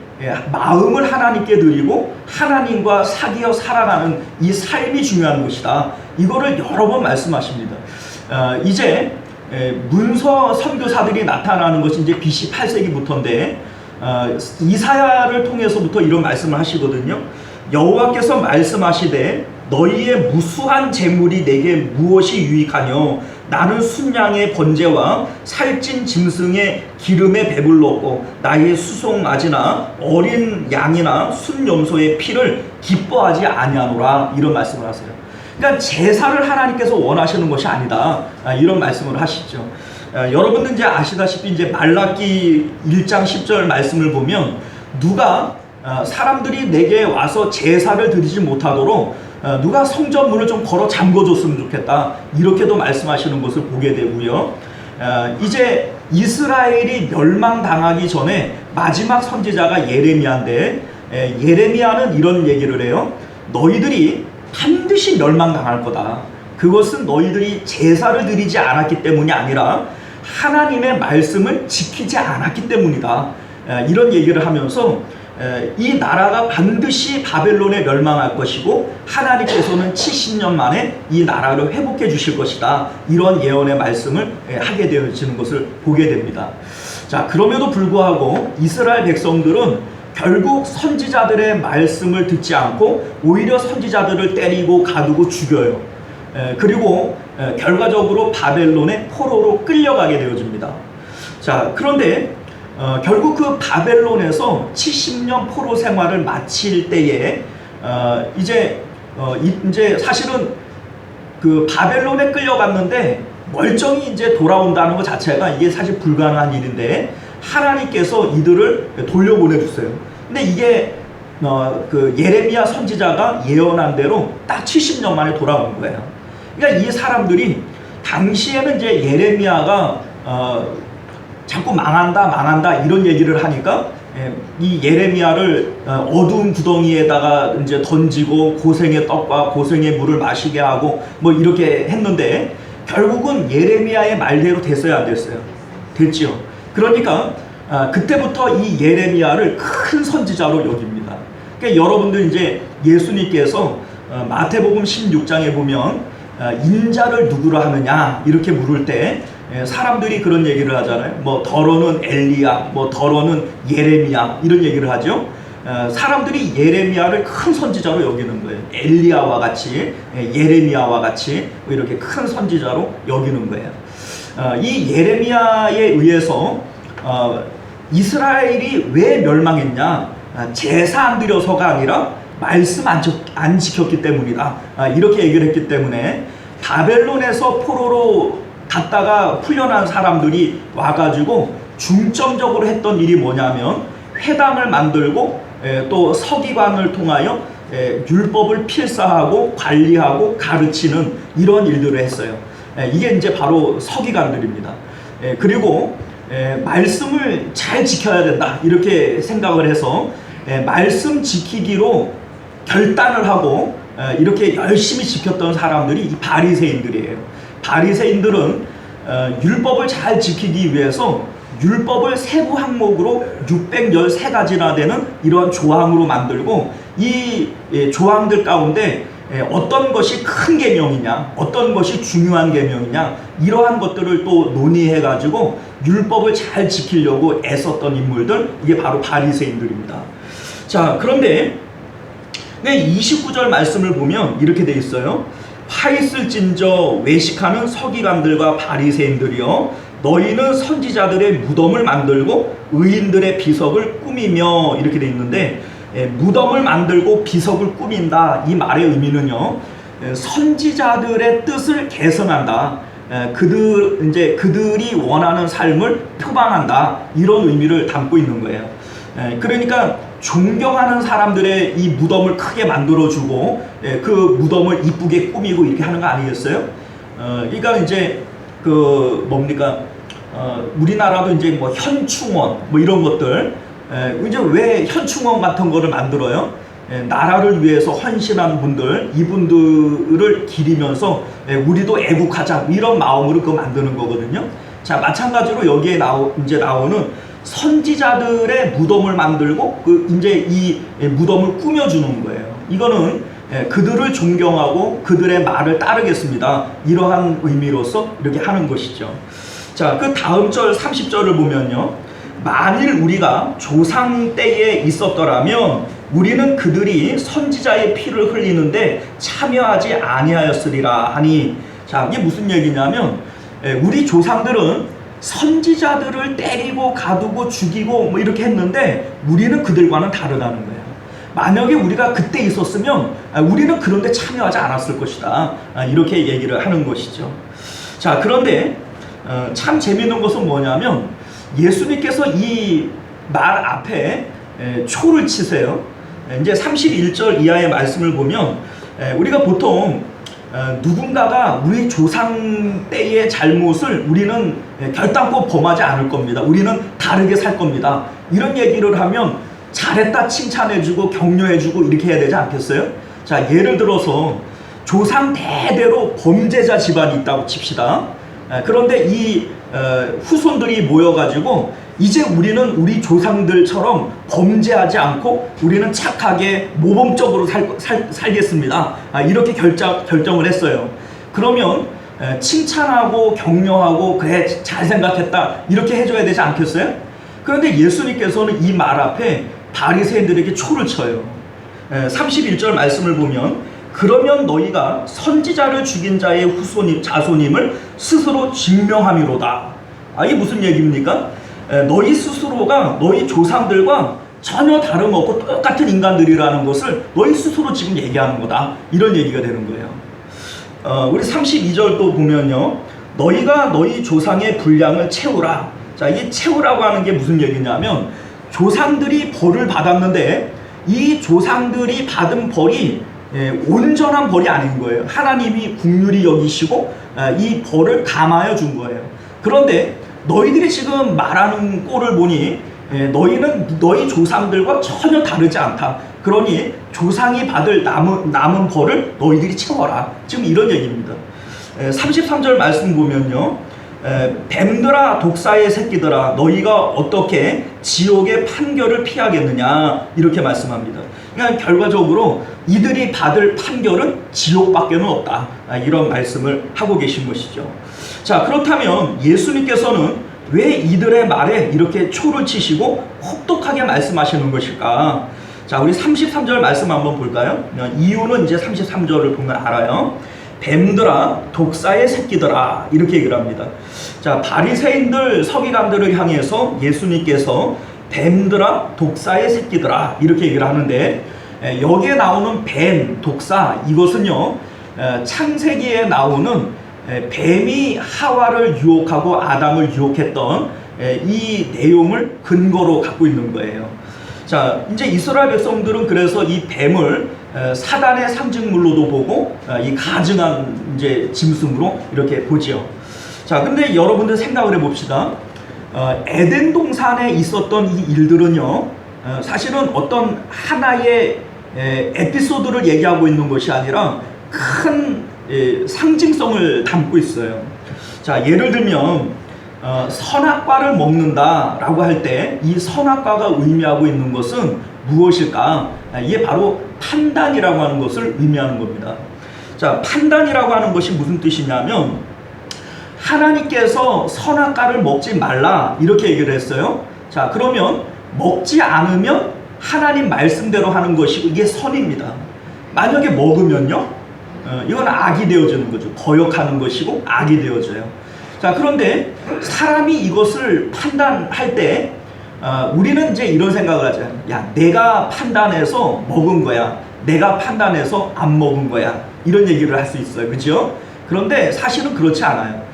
마음을 하나님께 드리고 하나님과 사귀어 살아가는 이 삶이 중요한 것이다. 이거를 여러 번 말씀하십니다. 이제 문서 선교사들이 나타나는 것이 이제 BC 8세기부터인데 이사야를 통해서부터 이런 말씀을 하시거든요. 여호와께서 말씀하시되 너희의 무수한 재물이 내게 무엇이 유익하뇨? 나는 순양의 번제와 살찐 짐승의 기름에 배불렀고 나의 수송아지나 어린 양이나 순염소의 피를 기뻐하지 아니하노라 이런 말씀을 하세요. 그러니까 제사를 하나님께서 원하시는 것이 아니다 이런 말씀을 하시죠. 여러분들 이제 아시다시피 이제 말라기 1장 10절 말씀을 보면 누가 사람들이 내게 와서 제사를 드리지 못하도록 누가 성전문을 좀 걸어 잠궈줬으면 좋겠다 이렇게도 말씀하시는 것을 보게 되고요. 이제 이스라엘이 멸망당하기 전에 마지막 선지자가 예레미야인데 예레미야는 이런 얘기를 해요. 너희들이 반드시 멸망당할 거다. 그것은 너희들이 제사를 드리지 않았기 때문이 아니라 하나님의 말씀을 지키지 않았기 때문이다. 이런 얘기를 하면서 이 나라가 반드시 바벨론에 멸망할 것이고 하나님께서는 70년 만에 이 나라를 회복해 주실 것이다. 이런 예언의 말씀을 하게 되어지는 것을 보게 됩니다. 자, 그럼에도 불구하고 이스라엘 백성들은 결국 선지자들의 말씀을 듣지 않고 오히려 선지자들을 때리고 가두고 죽여요. 그리고 결과적으로 바벨론의 포로로 끌려가게 되어집니다. 자, 그런데 결국 그 바벨론에서 70년 포로 생활을 마칠 때에 이제 사실은 그 바벨론에 끌려갔는데 멀쩡히 이제 돌아온다는 것 자체가 이게 사실 불가능한 일인데 하나님께서 이들을 돌려보내 줬어요. 근데 이게 그 예레미야 선지자가 예언한 대로 딱 70년 만에 돌아온 거예요. 그러니까 이 사람들이 당시에는 이제 예레미야가 자꾸 망한다 이런 얘기를 하니까 이 예레미야를 어두운 구덩이에다가 이제 던지고 고생의 떡과 고생의 물을 마시게 하고 뭐 이렇게 했는데 결국은 예레미야의 말대로 됐어요, 안 됐어요? 됐지요. 그러니까 그때부터 이 예레미야를 큰 선지자로 여깁니다. 그러니까 여러분들 이제 예수님께서 마태복음 16장에 보면 인자를 누구로 하느냐 이렇게 물을 때 사람들이 그런 얘기를 하잖아요. 뭐 더러는 엘리야, 뭐 더러는 예레미야 이런 얘기를 하죠. 사람들이 예레미야를 큰 선지자로 여기는 거예요. 엘리야와 같이, 예레미야와 같이 이렇게 큰 선지자로 여기는 거예요. 이 예레미야에 의해서 이스라엘이 왜 멸망했냐? 제사 안 드려서가 아니라 말씀 안 지켰기 때문이다. 이렇게 얘기를 했기 때문에 바벨론에서 포로로 갔다가 풀려난 사람들이 와가지고 중점적으로 했던 일이 뭐냐면 회당을 만들고 또 서기관을 통하여 율법을 필사하고 관리하고 가르치는 이런 일들을 했어요. 이게 이제 바로 서기관들입니다. 그리고 말씀을 잘 지켜야 된다 이렇게 생각을 해서 말씀 지키기로 결단을 하고 이렇게 열심히 지켰던 사람들이 이 바리새인들이에요. 바리새인들은 율법을 잘 지키기 위해서 율법을 세부 항목으로 613가지나 되는 이러한 조항으로 만들고 이 조항들 가운데 어떤 것이 큰 계명이냐 어떤 것이 중요한 계명이냐 이러한 것들을 또 논의해 가지고 율법을 잘 지키려고 애썼던 인물들 이게 바로 바리새인들입니다. 자, 그런데 29절 말씀을 보면 이렇게 돼 있어요. 화 있을진저 외식하는 서기관들과 바리새인들이여 너희는 선지자들의 무덤을 만들고 의인들의 비석을 꾸미며 이렇게 돼 있는데 무덤을 만들고 비석을 꾸민다 이 말의 의미는요 선지자들의 뜻을 개선한다 그들이 원하는 삶을 표방한다 이런 의미를 담고 있는 거예요. 그러니까 존경하는 사람들의 이 무덤을 크게 만들어주고 그 무덤을 이쁘게 꾸미고 이렇게 하는 거 아니겠어요? 그러니까 이제 그 뭡니까? 우리나라도 이제 뭐 현충원 뭐 이런 것들 이제 왜 현충원 같은 거를 만들어요? 나라를 위해서 헌신한 분들 이분들을 기리면서 우리도 애국하자 이런 마음으로 그거 만드는 거거든요. 자, 마찬가지로 여기에 이제 나오는 선지자들의 무덤을 만들고 이제 이 무덤을 꾸며주는 거예요. 이거는 그들을 존경하고 그들의 말을 따르겠습니다. 이러한 의미로서 이렇게 하는 것이죠. 자, 그 다음 절 30절을 보면요. 만일 우리가 조상 때에 있었더라면 우리는 그들이 선지자의 피를 흘리는데 참여하지 아니하였으리라 하니 자, 이게 무슨 얘기냐면 우리 조상들은 선지자들을 때리고 가두고 죽이고 뭐 이렇게 했는데 우리는 그들과는 다르다는 거예요. 만약에 우리가 그때 있었으면 우리는 그런 데 참여하지 않았을 것이다. 이렇게 얘기를 하는 것이죠. 자, 그런데 참 재미있는 것은 뭐냐면 예수님께서 이 말 앞에 초를 치세요. 이제 31절 이하의 말씀을 보면 우리가 보통 누군가가 우리 조상 때의 잘못을 우리는 결단코 범하지 않을 겁니다. 우리는 다르게 살 겁니다. 이런 얘기를 하면 잘했다 칭찬해주고 격려해주고 이렇게 해야 되지 않겠어요? 자, 예를 들어서 조상 대대로 범죄자 집안이 있다고 칩시다. 그런데 이 후손들이 모여가지고 이제 우리는 우리 조상들처럼 범죄하지 않고 우리는 착하게 모범적으로 살겠습니다. 이렇게 결정을 했어요. 그러면 칭찬하고 격려하고 그래 잘 생각했다 이렇게 해줘야 되지 않겠어요? 그런데 예수님께서는 이 말 앞에 바리새인들에게 초를 쳐요. 31절 말씀을 보면 그러면 너희가 선지자를 죽인 자의 자손임을 스스로 증명함이로다. 이게 무슨 얘기입니까? 너희 스스로가 너희 조상들과 전혀 다름없고 똑같은 인간들이라는 것을 너희 스스로 지금 얘기하는 거다. 이런 얘기가 되는 거예요. 우리 32절도 보면요. 너희가 너희 조상의 분량을 채우라. 자, 이 채우라고 하는 게 무슨 얘기냐면 조상들이 벌을 받았는데 이 조상들이 받은 벌이 온전한 벌이 아닌 거예요. 하나님이 긍휼히 여기시고 이 벌을 감하여 준 거예요. 그런데 너희들이 지금 말하는 꼴을 보니 너희는 너희 조상들과 전혀 다르지 않다. 그러니 조상이 받을 남은 벌을 너희들이 채워라. 지금 이런 얘기입니다. 33절 말씀 보면요. 뱀들아 독사의 새끼들아 너희가 어떻게 지옥의 판결을 피하겠느냐 이렇게 말씀합니다. 그러니까 결과적으로 이들이 받을 판결은 지옥밖에는 없다. 이런 말씀을 하고 계신 것이죠. 자, 그렇다면 예수님께서는 왜 이들의 말에 이렇게 초를 치시고 혹독하게 말씀하시는 것일까? 자, 우리 33절 말씀 한번 볼까요? 이유는 이제 33절을 보면 알아요. 뱀들아 독사의 새끼들아 이렇게 얘기를 합니다. 자, 바리새인들 서기관들을 향해서 예수님께서 뱀들아 독사의 새끼들아 이렇게 얘기를 하는데 여기에 나오는 뱀, 독사 이것은요 창세기에 나오는 뱀이 하와를 유혹하고 아담을 유혹했던 이 내용을 근거로 갖고 있는 거예요. 자, 이제 이스라엘 백성들은 그래서 이 뱀을 사단의 상징물로도 보고 이 가증한 이제 짐승으로 이렇게 보지요. 자, 근데 여러분들 생각을 해봅시다. 에덴 동산에 있었던 이 일들은요, 사실은 어떤 하나의 에피소드를 얘기하고 있는 것이 아니라 큰 상징성을 담고 있어요. 자, 예를 들면 선악과를 먹는다라고 할 때 이 선악과가 의미하고 있는 것은 무엇일까? 이게 바로 판단이라고 하는 것을 의미하는 겁니다. 자, 판단이라고 하는 것이 무슨 뜻이냐면 하나님께서 선악과를 먹지 말라 이렇게 얘기를 했어요. 자, 그러면 먹지 않으면 하나님 말씀대로 하는 것이고 이게 선입니다. 만약에 먹으면요, 이건 악이 되어지는 거죠. 거역하는 것이고 악이 되어져요. 자, 그런데 사람이 이것을 판단할 때 우리는 이제 이런 생각을 하잖아요. 야, 내가 판단해서 먹은 거야. 내가 판단해서 안 먹은 거야. 이런 얘기를 할 수 있어요. 그죠? 그런데 사실은 그렇지 않아요.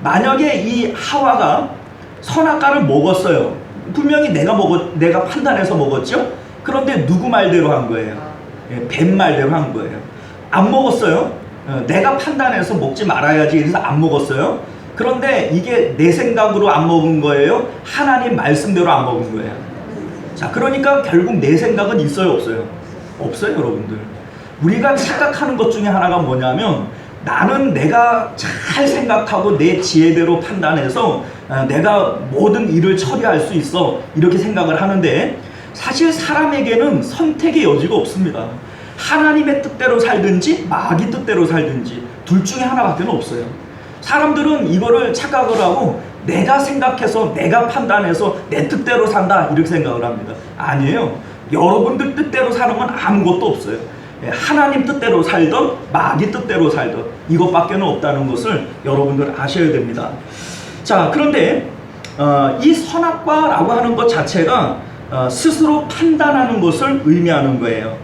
만약에 이 하와가 선악과를 먹었어요. 분명히 내가 판단해서 먹었죠? 그런데 누구 말대로 한 거예요? 뱀 말대로 한 거예요. 안 먹었어요. 내가 판단해서 먹지 말아야지. 그래서 안 먹었어요. 그런데 이게 내 생각으로 안 먹은 거예요? 하나님 말씀대로 안 먹은 거예요? 자, 그러니까 결국 내 생각은 있어요, 없어요? 없어요, 여러분들. 우리가 착각하는 것 중에 하나가 뭐냐면 나는 내가 잘 생각하고 내 지혜대로 판단해서 내가 모든 일을 처리할 수 있어 이렇게 생각을 하는데 사실 사람에게는 선택의 여지가 없습니다. 하나님의 뜻대로 살든지 마귀 뜻대로 살든지 둘 중에 하나밖에 없어요. 사람들은 이거를 착각을 하고 내가 생각해서 내가 판단해서 내 뜻대로 산다 이렇게 생각을 합니다. 아니에요. 여러분들 뜻대로 사는 건 아무것도 없어요. 하나님 뜻대로 살던 마귀 뜻대로 살던 이것밖에는 없다는 것을 여러분들 아셔야 됩니다. 자, 그런데 이 선악과라고 하는 것 자체가 스스로 판단하는 것을 의미하는 거예요.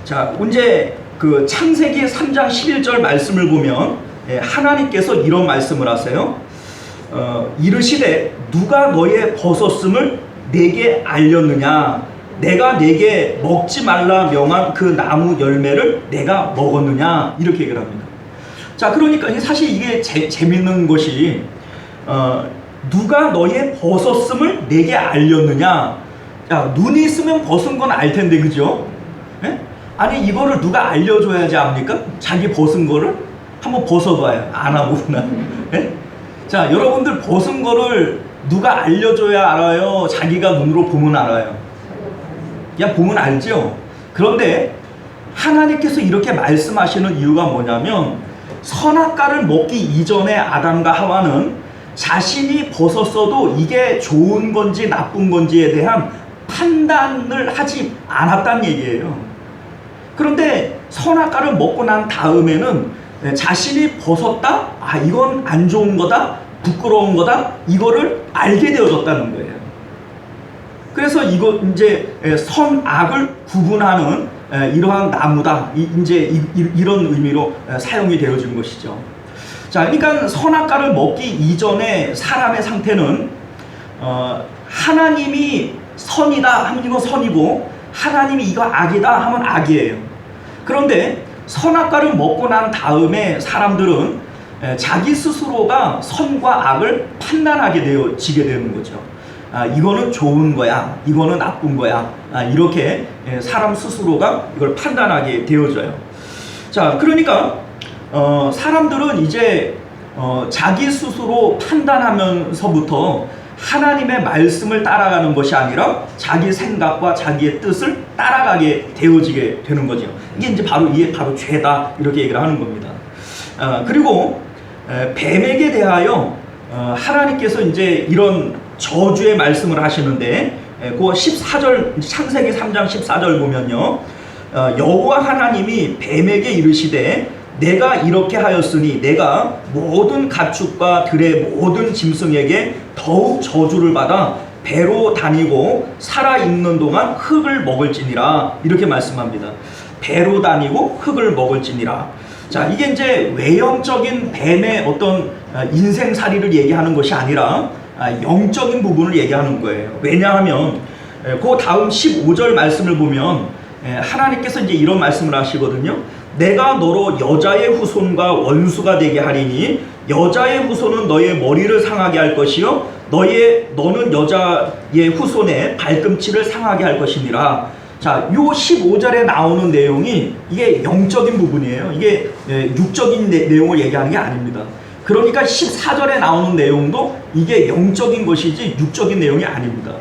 자, 이제 그 창세기 3장 11절 말씀을 보면 하나님께서 이런 말씀을 하세요. 이르시되 누가 너의 벗었음을 내게 알렸느냐? 내가 내게 먹지 말라 명한 그 나무 열매를 내가 먹었느냐? 이렇게 얘기를 합니다. 자, 그러니까 사실 이게 재밌는 것이 누가 너의 벗었음을 내게 알렸느냐? 야, 눈이 있으면 벗은 건 알 텐데, 그죠? 예? 아니, 이거를 누가 알려줘야지 압니까? 자기 벗은 거를 한번 벗어봐요. 안 하구나. 예? 자, 여러분들 벗은 거를 누가 알려줘야 알아요? 자기가 눈으로 보면 알아요? 그냥 보면 알죠? 그런데 하나님께서 이렇게 말씀하시는 이유가 뭐냐면 선악과를 먹기 이전에 아담과 하와는 자신이 벗었어도 이게 좋은 건지 나쁜 건지에 대한 판단을 하지 않았다는 얘기예요. 그런데 선악과를 먹고 난 다음에는 자신이 벗었다? 아, 이건 안 좋은 거다? 부끄러운 거다? 이거를 알게 되어졌다는 거예요. 그래서 이거 이제 선악을 구분하는 이러한 나무다. 이제 이런 의미로 사용이 되어진 것이죠. 자, 그러니까 선악과를 먹기 이전에 사람의 상태는 하나님이 선이다 하면 이건 선이고, 하나님이 이거 악이다 하면 악이에요. 그런데 선악과를 먹고 난 다음에 사람들은 자기 스스로가 선과 악을 판단하게 되어지게 되는 거죠. 아, 이거는 좋은 거야, 이거는 나쁜 거야. 아, 이렇게 사람 스스로가 이걸 판단하게 되어져요. 자, 그러니까 사람들은 이제 자기 스스로 판단하면서부터 하나님의 말씀을 따라가는 것이 아니라 자기 생각과 자기의 뜻을 따라가게 되어지게 되는 거죠. 이게 바로 죄다, 이렇게 얘기를 하는 겁니다. 그리고 뱀에게 대하여 하나님께서 이제 이런 저주의 말씀을 하시는데, 그 14절, 창세기 3장 14절 보면요, 여호와 하나님이 뱀에게 이르시되 내가 이렇게 하였으니 내가 모든 가축과 들의 모든 짐승에게 더욱 저주를 받아 배로 다니고 살아있는 동안 흙을 먹을지니라, 이렇게 말씀합니다. 배로 다니고 흙을 먹을지니라. 자, 이게 이제 외형적인 뱀의 어떤 인생살이를 얘기하는 것이 아니라 영적인 부분을 얘기하는 거예요. 왜냐하면 그 다음 15절 말씀을 보면 하나님께서 이제 이런 말씀을 하시거든요. 내가 너로 여자의 후손과 원수가 되게 하리니 여자의 후손은 너의 머리를 상하게 할 것이요 너는 여자의 후손의 발꿈치를 상하게 할 것이니라. 자, 요 15절에 나오는 내용이 이게 영적인 부분이에요. 이게 육적인 내용을 얘기하는 게 아닙니다. 그러니까 14절에 나오는 내용도 이게 영적인 것이지 육적인 내용이 아닙니다.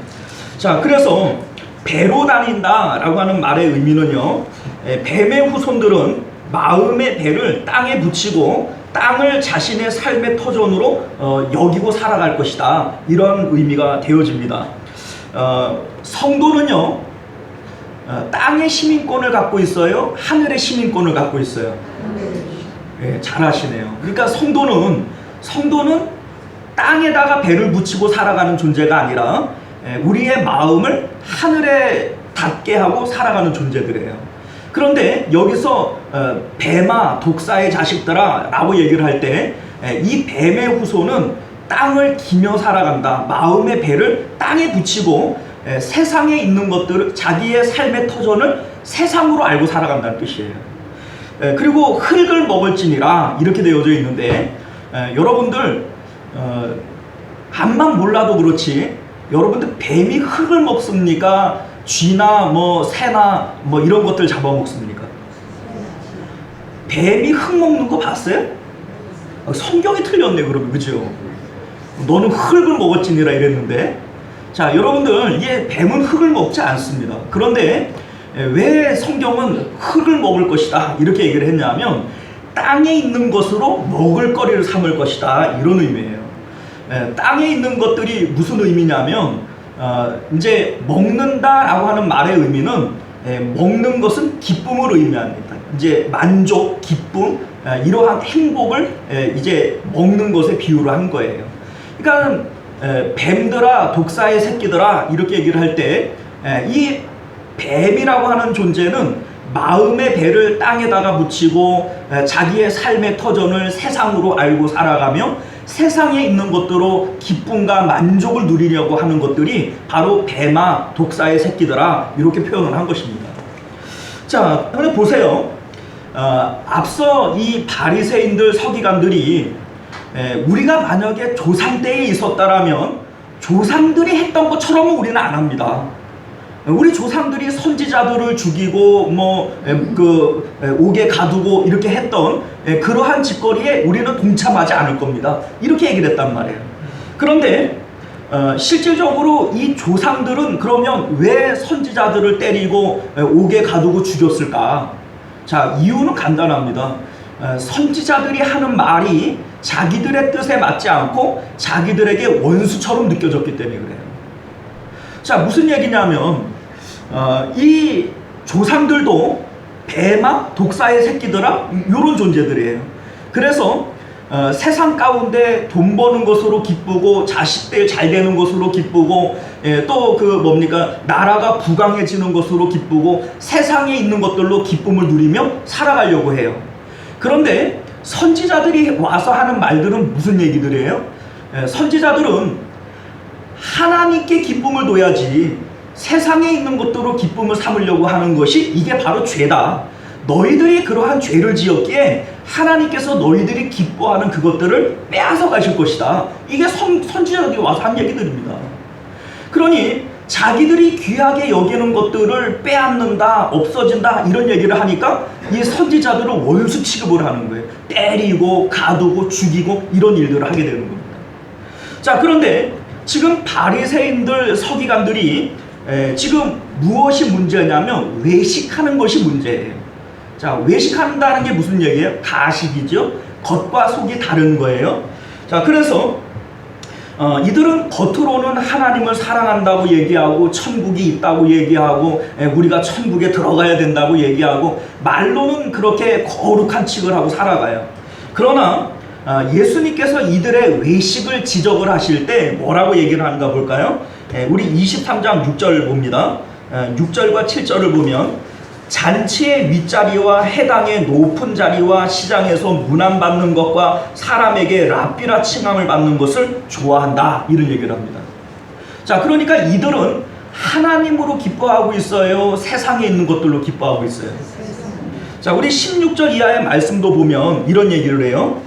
자, 그래서 배로 다닌다라고 하는 말의 의미는요, 뱀의 후손들은 마음의 배를 땅에 붙이고 땅을 자신의 삶의 터전으로 여기고 살아갈 것이다, 이런 의미가 되어집니다. 성도는요, 땅의 시민권을 갖고 있어요, 하늘의 시민권을 갖고 있어요. 네, 잘 아시네요. 그러니까 성도는 땅에다가 배를 붙이고 살아가는 존재가 아니라 우리의 마음을 하늘에 닿게 하고 살아가는 존재들이에요. 그런데 여기서 뱀아 독사의 자식들아 라고 얘기를 할 때 이 뱀의 후손은 땅을 기며 살아간다. 마음의 배를 땅에 붙이고 세상에 있는 것들을, 자기의 삶의 터전을 세상으로 알고 살아간다는 뜻이에요. 그리고 흙을 먹을지니라, 이렇게 되어져 있는데, 여러분들 암만 몰라도 그렇지, 여러분들 뱀이 흙을 먹습니까? 쥐나 뭐 새나 뭐 이런 것들 잡아먹습니까? 뱀이 흙 먹는 거 봤어요? 성경이 틀렸네, 그러면. 그죠? 너는 흙을 먹을지니라 이랬는데, 자, 여러분들, 이게 뱀은 흙을 먹지 않습니다. 그런데 왜 성경은 흙을 먹을 것이다 이렇게 얘기를 했냐면, 땅에 있는 것으로 먹을 거리를 삼을 것이다, 이런 의미예요. 땅에 있는 것들이 무슨 의미냐면, 이제 먹는다라고 하는 말의 의미는 먹는 것은 기쁨을 의미합니다. 이제 만족, 기쁨, 이러한 행복을 이제 먹는 것에 비유를 한 거예요. 그러니까 뱀들아 독사의 새끼들아 이렇게 얘기를 할 때 이 뱀이라고 하는 존재는 마음의 배를 땅에다가 붙이고 자기의 삶의 터전을 세상으로 알고 살아가며 세상에 있는 것들로 기쁨과 만족을 누리려고 하는 것들이 바로 뱀아 독사의 새끼들아, 이렇게 표현을 한 것입니다. 자, 그런데 보세요. 앞서 이 바리새인들, 서기관들이 우리가 만약에 조상 때에 있었다라면 조상들이 했던 것처럼은 우리는 안 합니다. 우리 조상들이 선지자들을 죽이고 옥에 가두고 이렇게 했던 그러한 짓거리에 우리는 동참하지 않을 겁니다, 이렇게 얘기를 했단 말이에요. 그런데 실질적으로 이 조상들은 그러면 왜 선지자들을 때리고 옥에 가두고 죽였을까? 자, 이유는 간단합니다. 선지자들이 하는 말이 자기들의 뜻에 맞지 않고 자기들에게 원수처럼 느껴졌기 때문에 그래요. 자, 무슨 얘기냐면 이 조상들도 뱀아, 독사의 새끼들아, 이런 존재들이에요. 그래서 세상 가운데 돈 버는 것으로 기쁘고 자식들 잘 되는 것으로 기쁘고 또 그 뭡니까 나라가 부강해지는 것으로 기쁘고 세상에 있는 것들로 기쁨을 누리며 살아가려고 해요. 그런데 선지자들이 와서 하는 말들은 무슨 얘기들이에요? 선지자들은 하나님께 기쁨을 둬야지 세상에 있는 것들로 기쁨을 삼으려고 하는 것이 이게 바로 죄다. 너희들이 그러한 죄를 지었기에 하나님께서 너희들이 기뻐하는 그것들을 빼앗아 가실 것이다. 이게 선지자들이 와서 한 얘기들입니다. 그러니 자기들이 귀하게 여기는 것들을 빼앗는다, 없어진다 이런 얘기를 하니까 이 선지자들은 원수 취급을 하는 거예요. 때리고 가두고 죽이고 이런 일들을 하게 되는 겁니다. 자, 그런데 지금 바리새인들 서기관들이 지금 무엇이 문제냐면 외식하는 것이 문제예요. 자, 외식한다는 게 무슨 얘기예요? 가식이죠. 겉과 속이 다른 거예요. 자, 그래서 이들은 겉으로는 하나님을 사랑한다고 얘기하고 천국이 있다고 얘기하고 우리가 천국에 들어가야 된다고 얘기하고 말로는 그렇게 거룩한 칙을 하고 살아가요. 그러나 예수님께서 이들의 외식을 지적을 하실 때 뭐라고 얘기를 하는가 볼까요? 우리 23장 6절 봅니다. 6절과 7절을 보면 잔치의 윗자리와 해당의 높은 자리와 시장에서 문안받는 것과 사람에게 랍비라 칭함을 받는 것을 좋아한다 이런 얘기를 합니다. 자, 그러니까 이들은 하나님으로 기뻐하고 있어요? 세상에 있는 것들로 기뻐하고 있어요? 자, 우리 16절 이하의 말씀도 보면 이런 얘기를 해요.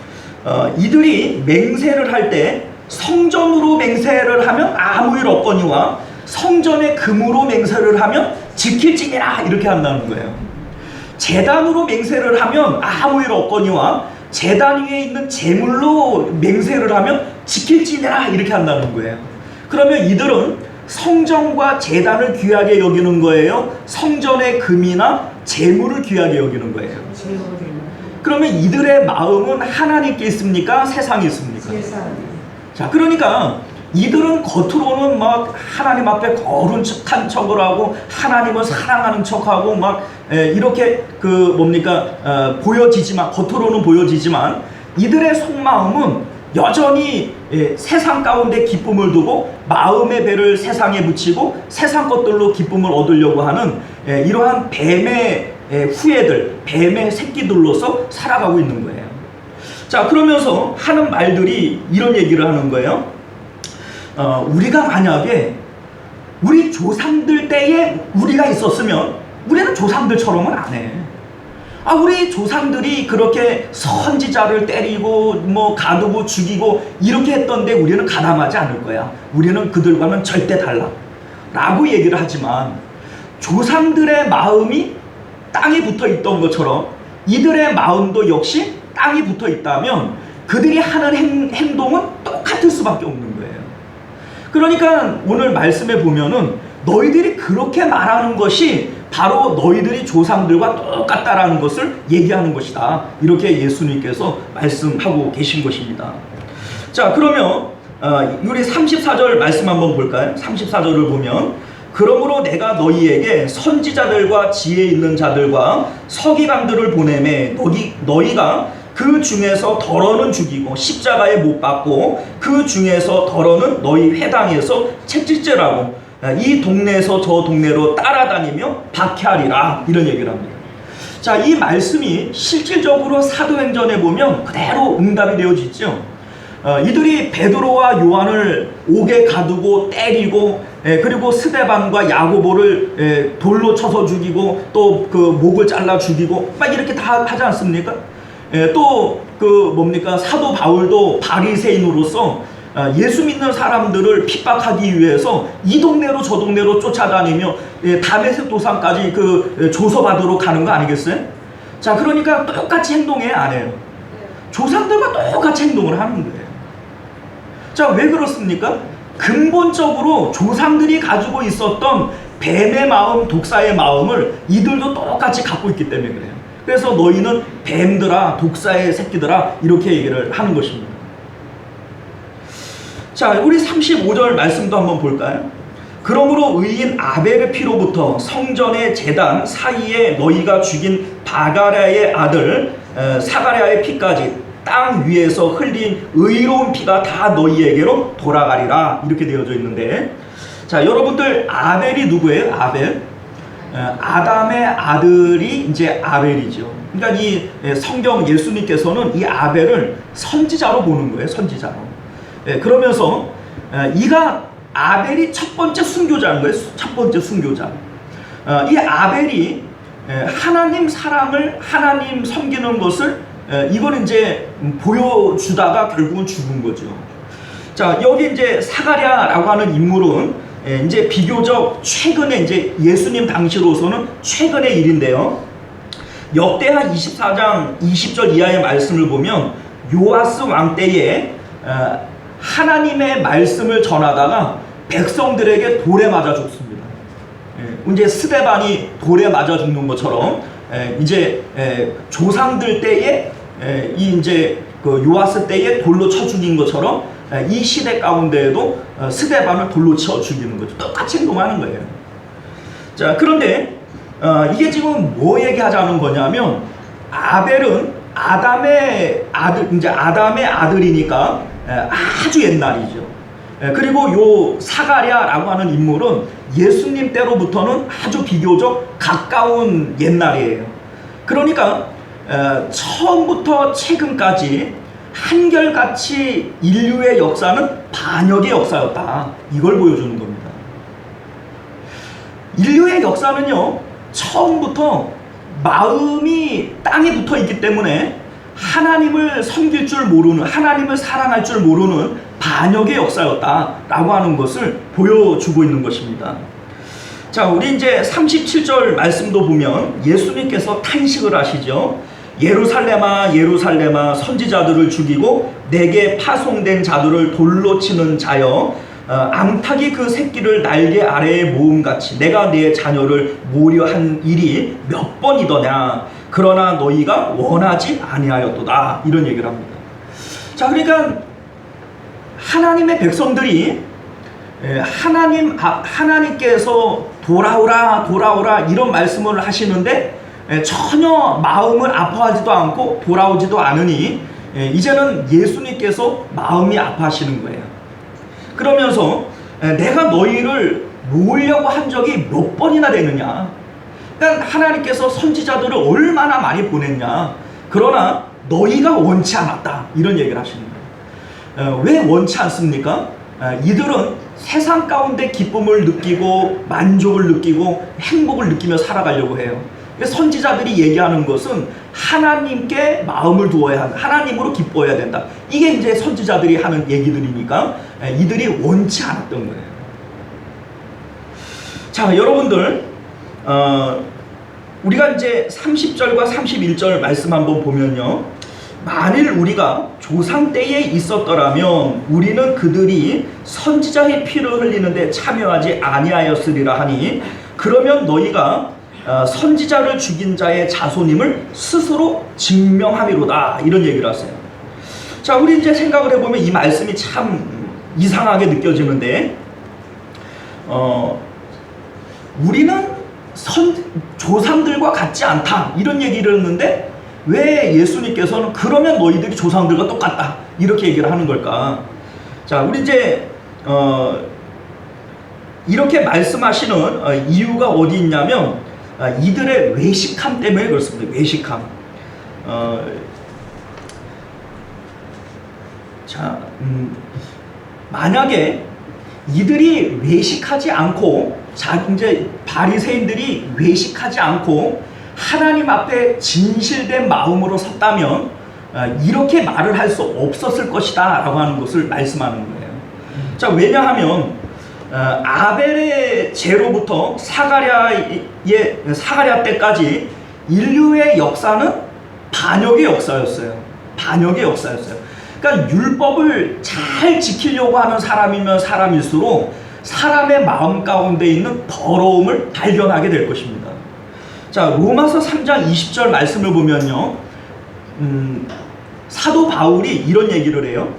이들이 맹세를 할 때 성전으로 맹세를 하면 아무 일 없거니와 성전의 금으로 맹세를 하면 지킬지니라 이렇게 한다는 거예요. 제단으로 맹세를 하면 아무 일 없거니와 제단 위에 있는 제물로 맹세를 하면 지킬지니라 이렇게 한다는 거예요. 그러면 이들은 성전과 제단을 귀하게 여기는 거예요? 성전의 금이나 제물을 귀하게 여기는 거예요? 그러면 이들의 마음은 하나님께 있습니까? 세상에 있습니까? 자, 그러니까 이들은 겉으로는 막 하나님 앞에 거룩한 척을 하고 하나님을 사랑하는 척하고 막 이렇게 그 뭡니까 보여지지만 겉으로는 보여지지만 이들의 속마음은 여전히 세상 가운데 기쁨을 두고 마음의 배를 세상에 붙이고 세상 것들로 기쁨을 얻으려고 하는 이러한 뱀의 후예들, 뱀의 새끼들로서 살아가고 있는 거예요. 자, 그러면서 하는 말들이 이런 얘기를 하는 거예요. 우리가 만약에 우리 조상들 때에 우리가 있었으면 우리는 조상들처럼은 안 해. 우리 조상들이 그렇게 선지자를 때리고 뭐 가두고 죽이고 이렇게 했던데 우리는 가담하지 않을 거야. 우리는 그들과는 절대 달라 라고 얘기를 하지만 조상들의 마음이 땅에 붙어 있던 것처럼 이들의 마음도 역시 땅에 붙어 있다면 그들이 하는 행동은 똑같을 수밖에 없는 거예요. 그러니까 오늘 말씀에 보면은 너희들이 그렇게 말하는 것이 바로 너희들이 조상들과 똑같다라는 것을 얘기하는 것이다. 이렇게 예수님께서 말씀하고 계신 것입니다. 자, 그러면 우리 34절 말씀 한번 볼까요? 34절을 보면 그러므로 내가 너희에게 선지자들과 지혜 있는 자들과 서기관들을 보내매 너희가 그 중에서 덜어는 죽이고 십자가에 못 박고 그 중에서 덜어는 너희 회당에서 채찍질하고 이 동네에서 저 동네로 따라다니며 박해하리라 이런 얘기를 합니다. 자, 이 말씀이 실질적으로 사도행전에 보면 그대로 응답이 되어지죠. 이들이 베드로와 요한을 옥에 가두고 때리고 그리고 스데반과 야고보를 돌로 쳐서 죽이고 또 그 목을 잘라 죽이고 막 이렇게 다 하지 않습니까? 또 그 뭡니까 사도 바울도 바리새인으로서 예수 믿는 사람들을 핍박하기 위해서 이 동네로 저 동네로 쫓아다니며 다메섹 도상까지 그 조서받으러 가는 거 아니겠어요? 자, 그러니까 똑같이 행동해 안 해요? 조상들과 똑같이 행동을 하는 거예요. 자, 왜 그렇습니까? 근본적으로 조상들이 가지고 있었던 뱀의 마음, 독사의 마음을 이들도 똑같이 갖고 있기 때문에 그래요. 그래서 너희는 뱀들아, 독사의 새끼들아 이렇게 얘기를 하는 것입니다. 자, 우리 35절 말씀도 한번 볼까요? 그러므로 의인 아벨의 피로부터 성전의 제단 사이에 너희가 죽인 바가랴의 아들 사가랴의 피까지 땅 위에서 흘린 의로운 피가 다 너희에게로 돌아가리라. 이렇게 되어져 있는데, 자, 여러분들 아벨이 누구예요? 아벨? 아담의 아들이 이제 아벨이죠. 그러니까 이 성경 예수님께서는 이 아벨을 선지자로 보는 거예요. 선지자로. 그러면서 이가 아벨이 첫 번째 순교자인 거예요. 첫 번째 순교자. 이 아벨이 하나님 사랑을, 하나님 섬기는 것을 이걸 이제 보여주다가 결국은 죽은 거죠. 자, 여기 이제 사가랴라고 하는 인물은 이제 비교적 최근에, 이제 예수님 당시로서는 최근의 일인데요. 역대하 24장 20절 이하의 말씀을 보면 요아스 왕 때에 하나님의 말씀을 전하다가 백성들에게 돌에 맞아 죽습니다. 이제 스데반이 돌에 맞아 죽는 것처럼 이제 조상들 때에 이 이제 그 요아스 때에 돌로 쳐 죽인 것처럼 이 시대 가운데에도 스데반을 돌로 쳐 죽이는 거죠. 똑같이 행동하는 거예요. 자, 그런데 이게 지금 뭐 얘기하자는 거냐면, 아벨은 아담의 아들, 이제 아담의 아들이니까 아주 옛날이죠. 그리고 요 사가랴라고 하는 인물은 예수님 때로부터는 아주 비교적 가까운 옛날이에요. 그러니까 처음부터 최근까지 한결같이 인류의 역사는 반역의 역사였다. 이걸 보여주는 겁니다. 인류의 역사는요, 처음부터 마음이 땅에 붙어 있기 때문에 하나님을 섬길 줄 모르는, 하나님을 사랑할 줄 모르는 반역의 역사였다라고 하는 것을 보여주고 있는 것입니다. 자, 우리 이제 37절 말씀도 보면 예수님께서 탄식을 하시죠. 예루살렘아 예루살렘아 선지자들을 죽이고 내게 파송된 자들을 돌로 치는 자여, 암탉이 그 새끼를 날개 아래에 모음같이 내가 내 자녀를 모려한 일이 몇 번이더냐. 그러나 너희가 원하지 아니하였도다. 이런 얘기를 합니다. 자, 그러니까 하나님의 백성들이 하나님께서 돌아오라 돌아오라 이런 말씀을 하시는데 전혀 마음을 아파하지도 않고 돌아오지도 않으니 이제는 예수님께서 마음이 아파하시는 거예요. 그러면서 내가 너희를 모으려고 한 적이 몇 번이나 되느냐. 그러니까 하나님께서 선지자들을 얼마나 많이 보냈냐. 그러나 너희가 원치 않았다. 이런 얘기를 하시는 거예요. 왜 원치 않습니까? 이들은 세상 가운데 기쁨을 느끼고 만족을 느끼고 행복을 느끼며 살아가려고 해요. 선지자들이 얘기하는 것은 하나님께 마음을 두어야 한다. 하나님으로 기뻐해야 된다. 이게 이제 선지자들이 하는 얘기들이니까 이들이 원치 않았던 거예요. 자, 여러분들, 우리가 이제 30절과 31절 말씀 한번 보면요. 만일 우리가 조상 때에 있었더라면 우리는 그들이 선지자의 피를 흘리는데 참여하지 아니하였으리라 하니, 그러면 너희가 선지자를 죽인 자의 자손임을 스스로 증명함이로다. 이런 얘기를 하세요. 자, 우리 이제 생각을 해보면 이 말씀이 참 이상하게 느껴지는데, 우리는 조상들과 같지 않다. 이런 얘기를 했는데 왜 예수님께서는 그러면 너희들이 조상들과 똑같다. 이렇게 얘기를 하는 걸까? 자, 우리 이제 이렇게 말씀하시는 이유가 어디 있냐면 이들의 외식함 때문에 그렇습니다. 외식함. 자, 만약에 이들이 외식하지 않고, 이제 바리새인들이 외식하지 않고 하나님 앞에 진실된 마음으로 섰다면 이렇게 말을 할 수 없었을 것이다 라고 하는 것을 말씀하는 거예요. 자, 왜냐하면 아벨의 죄로부터 사가랴 때까지 인류의 역사는 반역의 역사였어요. 반역의 역사였어요. 그러니까 율법을 잘 지키려고 하는 사람이면 사람일수록 사람의 마음 가운데 있는 더러움을 발견하게 될 것입니다. 자, 로마서 3장 20절 말씀을 보면요, 사도 바울이 이런 얘기를 해요.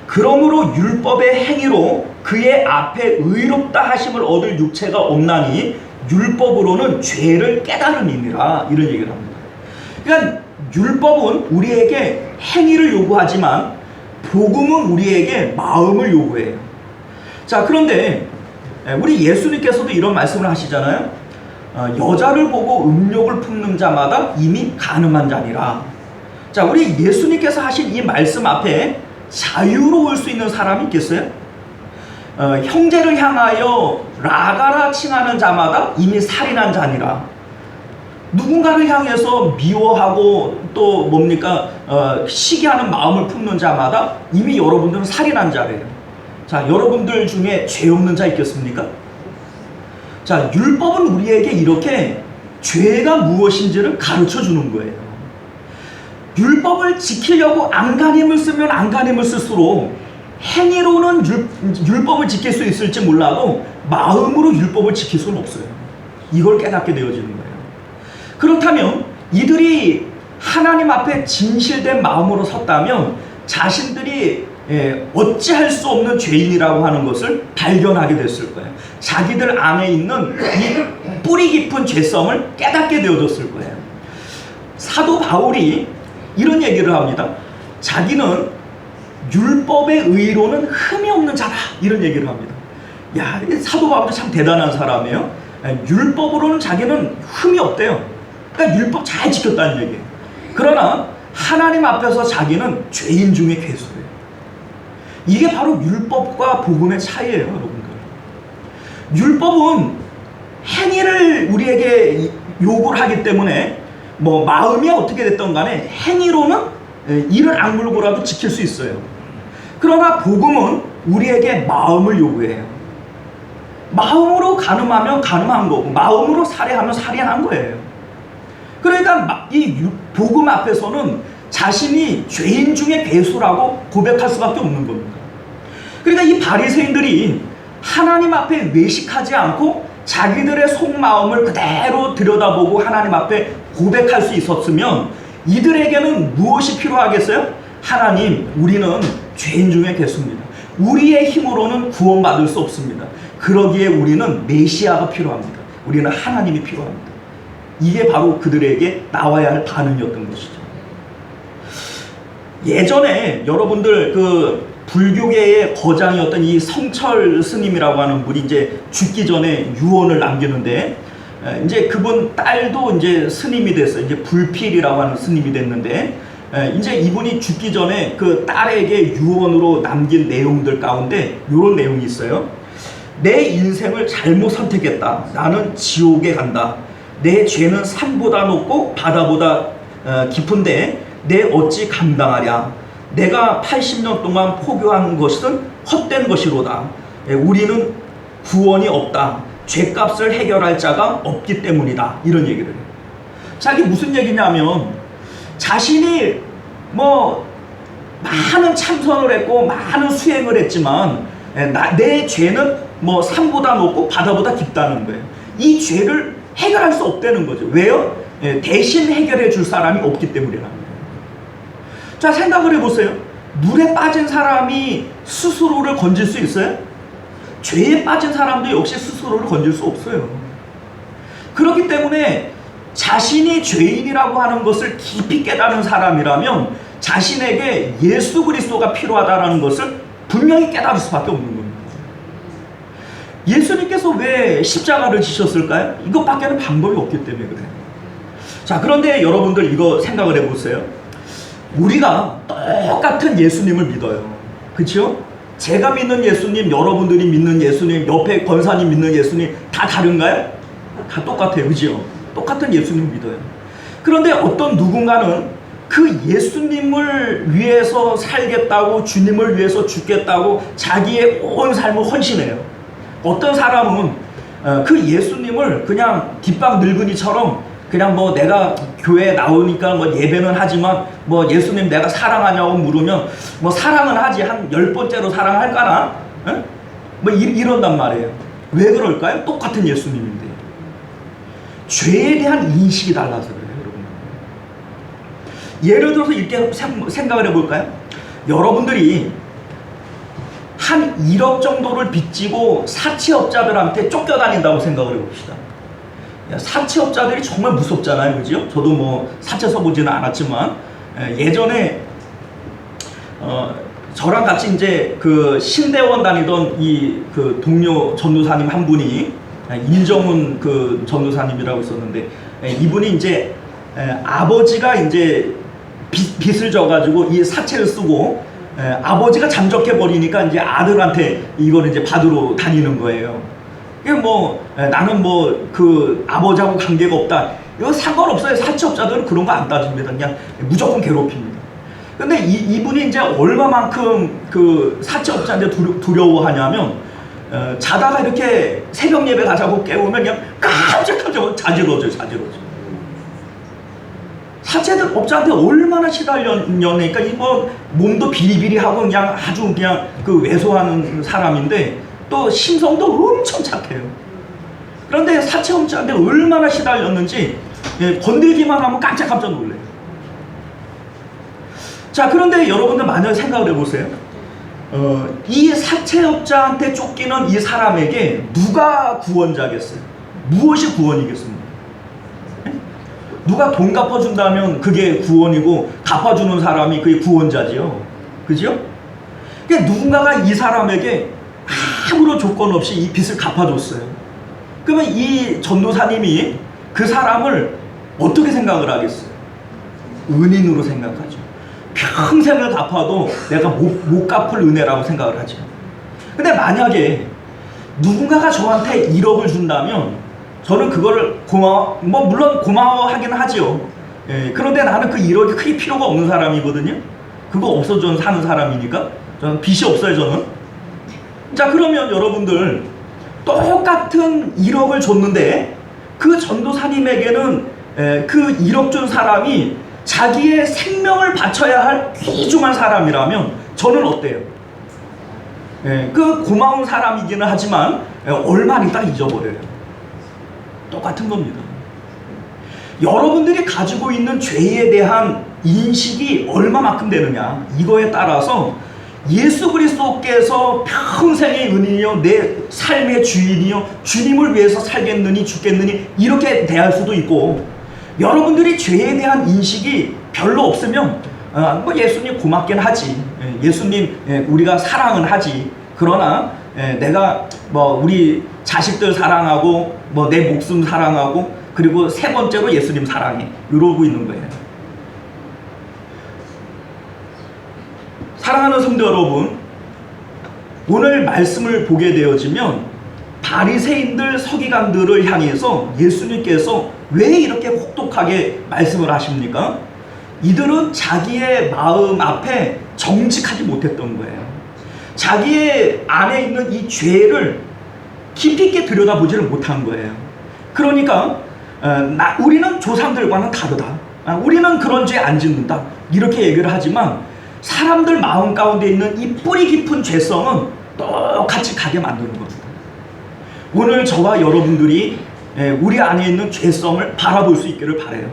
그러므로 율법의 행위로 그의 앞에 의롭다 하심을 얻을 육체가 없나니 율법으로는 죄를 깨달음이니라. 이런 얘기를 합니다. 그러니까 율법은 우리에게 행위를 요구하지만 복음은 우리에게 마음을 요구해요. 자, 그런데 우리 예수님께서도 이런 말씀을 하시잖아요. 여자를 보고 음욕을 품는 자마다 이미 간음한 자니라. 자, 우리 예수님께서 하신 이 말씀 앞에 자유로울 수 있는 사람이 있겠어요? 형제를 향하여 라가라 칭하는 자마다 이미 살인한 자니라. 누군가를 향해서 미워하고 또 뭡니까? 시기하는 마음을 품는 자마다 이미 여러분들은 살인한 자래요. 자, 여러분들 중에 죄 없는 자 있겠습니까? 자, 율법은 우리에게 이렇게 죄가 무엇인지를 가르쳐 주는 거예요. 율법을 지키려고 안간힘을 쓰면 안간힘을 쓸수록 행위로는 율법을 지킬 수 있을지 몰라도 마음으로 율법을 지킬 수는 없어요. 이걸 깨닫게 되어지는 거예요. 그렇다면 이들이 하나님 앞에 진실된 마음으로 섰다면 자신들이 어찌할 수 없는 죄인이라고 하는 것을 발견하게 됐을 거예요. 자기들 안에 있는 이 뿌리 깊은 죄성을 깨닫게 되어졌을 거예요. 사도 바울이 이런 얘기를 합니다. 자기는 율법의 의로는 흠이 없는 자다. 이런 얘기를 합니다. 야, 사도 바울도 참 대단한 사람이에요. 율법으로는 자기는 흠이 없대요. 그러니까 율법 잘 지켰다는 얘기예요. 그러나 하나님 앞에서 자기는 죄인 중에 괴수예요. 이게 바로 율법과 복음의 차이예요, 여러분들. 율법은 행위를 우리에게 요구를 하기 때문에 뭐 마음이 어떻게 됐던 간에 행위로는 이를 악물고라도 지킬 수 있어요. 그러나 복음은 우리에게 마음을 요구해요. 마음으로 간음하면 간음한 거고 마음으로 살해하면 살해한 거예요. 그러니까 이 복음 앞에서는 자신이 죄인 중에 괴수라고 고백할 수밖에 없는 겁니다. 그러니까 이 바리새인들이 하나님 앞에 외식하지 않고 자기들의 속마음을 그대로 들여다보고 하나님 앞에 고백할 수 있었으면 이들에게는 무엇이 필요하겠어요? 하나님, 우리는 죄인 중에 괴수입니다. 우리의 힘으로는 구원받을 수 없습니다. 그러기에 우리는 메시아가 필요합니다. 우리는 하나님이 필요합니다. 이게 바로 그들에게 나와야 할 반응이었던 것이죠. 예전에 여러분들 그 불교계의 거장이었던 이 성철 스님이라고 하는 분이 이제 죽기 전에 유언을 남기는데, 이제 그분 딸도 이제 스님이 됐어요. 이제 불필이라고 하는 스님이 됐는데, 이제 이분이 죽기 전에 그 딸에게 유언으로 남긴 내용들 가운데 이런 내용이 있어요. 내 인생을 잘못 선택했다. 나는 지옥에 간다. 내 죄는 산보다 높고 바다보다 깊은데 내 어찌 감당하랴. 내가 80년 동안 포교한 것은 헛된 것이로다. 우리는 구원이 없다. 죄값을 해결할 자가 없기 때문이다. 이런 얘기를 해요. 자, 이게 무슨 얘기냐면 자신이 뭐 많은 참선을 했고 많은 수행을 했지만 내 죄는 뭐 산보다 높고 바다보다 깊다는 거예요. 이 죄를 해결할 수 없다는 거죠. 왜요? 대신 해결해 줄 사람이 없기 때문이라는 거예요. 자, 생각을 해보세요. 물에 빠진 사람이 스스로를 건질 수 있어요? 죄에 빠진 사람도 역시 스스로를 건질 수 없어요. 그렇기 때문에 자신이 죄인이라고 하는 것을 깊이 깨달은 사람이라면 자신에게 예수 그리스도가 필요하다는 것을 분명히 깨달을 수밖에 없는 겁니다. 예수님께서 왜 십자가를 지셨을까요? 이것밖에는 방법이 없기 때문에 그래요. 자, 그런데 여러분들 이거 생각을 해보세요. 우리가 똑같은 예수님을 믿어요. 그렇죠? 제가 믿는 예수님, 여러분들이 믿는 예수님, 옆에 권사님 믿는 예수님 다 다른가요? 다 똑같아요. 그죠? 똑같은 예수님을 믿어요. 그런데 어떤 누군가는 그 예수님을 위해서 살겠다고, 주님을 위해서 죽겠다고 자기의 온 삶을 헌신해요. 어떤 사람은 그 예수님을 그냥 뒷방 늙은이처럼 그냥 뭐 내가 교회에 나오니까 뭐 예배는 하지만 뭐 예수님 내가 사랑하냐고 물으면 뭐 사랑은 하지, 한 10번째로 사랑할까나? 에? 뭐 이런단 말이에요. 왜 그럴까요? 똑같은 예수님인데. 죄에 대한 인식이 달라서 그래요, 여러분. 예를 들어서 이렇게 생각을 해볼까요? 여러분들이 한 1억 정도를 빚지고 사채업자들한테 쫓겨다닌다고 생각을 해봅시다. 사채업자들이 정말 무섭잖아요, 그죠? 저도 뭐 사채 써보지는 않았지만 예전에 저랑 같이 이제 그 신대원 다니던 이 그 동료 전도사님 한 분이 인정훈 그 전도사님이라고 있었는데 이분이 이제 아버지가 이제 빚을 져가지고 이 사채를 쓰고 아버지가 잠적해 버리니까 이제 아들한테 이걸 이제 받으러 다니는 거예요. 이게 뭐 나는 뭐 그 아버지하고 관계가 없다. 이거 상관없어요. 사채업자들은 그런 거 안 따집니다. 그냥 무조건 괴롭힙니다. 근데 이분이 이제 얼마만큼 그 사채업자한테 두려워하냐면 자다가 이렇게 새벽 예배 가자고 깨우면 그냥 깜짝깜짝 자지러져요. 사채업자한테 얼마나 시달렸냐니까 이거 몸도 비리비리하고 그냥 아주 그냥 그 왜소하는 사람인데 또 심성도 엄청 착해요. 그런데 사채업자한테 얼마나 시달렸는지 건들기만 하면 깜짝 놀래요. 자, 그런데 여러분들 만약 생각을 해보세요. 이 사채업자한테 쫓기는 이 사람에게 누가 구원자겠어요? 무엇이 구원이겠습니까? 누가 돈 갚아준다면 그게 구원이고 갚아주는 사람이 그게 구원자지요. 그죠? 그러니까 누군가가 이 사람에게 아무런 조건 없이 이 빚을 갚아줬어요. 그러면 이 전도사님이 그 사람을 어떻게 생각을 하겠어요? 은인으로 생각하죠. 평생을 갚아도 내가 못 갚을 은혜라고 생각을 하죠. 근데 만약에 누군가가 저한테 1억을 준다면 저는 그거를 물론 고마워하긴 하지요. 그런데 나는 그 1억이 크게 필요가 없는 사람이거든요. 그거 없어져 사는 사람이니까 저는 빚이 없어요, 저는. 자, 그러면 여러분들 똑같은 1억을 줬는데 그 전도사님에게는 그 1억 준 사람이 자기의 생명을 바쳐야 할 귀중한 사람이라면 저는 어때요? 그 고마운 사람이기는 하지만 얼마 있다 잊어버려요. 똑같은 겁니다. 여러분들이 가지고 있는 죄에 대한 인식이 얼마만큼 되느냐 이거에 따라서 예수 그리스도께서 평생의 은인이요 내 삶의 주인이요 주님을 위해서 살겠느니 죽겠느니 이렇게 대할 수도 있고, 여러분들이 죄에 대한 인식이 별로 없으면 뭐 예수님 고맙긴 하지, 예수님 우리가 사랑은 하지, 그러나 내가 뭐 우리 자식들 사랑하고 뭐 내 목숨 사랑하고 그리고 세 번째로 예수님 사랑해 이러고 있는 거예요. 사랑하는 성도 여러분, 오늘 말씀을 보게 되어지면 바리새인들 서기관들을 향해서 예수님께서 왜 이렇게 혹독하게 말씀을 하십니까? 이들은 자기의 마음 앞에 정직하지 못했던 거예요. 자기의 안에 있는 이 죄를 깊이 있게 들여다보지를 못한 거예요. 그러니까 우리는 조상들과는 다르다, 우리는 그런 죄 안 짓는다 이렇게 얘기를 하지만 사람들 마음 가운데 있는 이 뿌리 깊은 죄성은 똑같이 가게 만드는 겁니다. 오늘 저와 여러분들이 우리 안에 있는 죄성을 바라볼 수 있기를 바라요.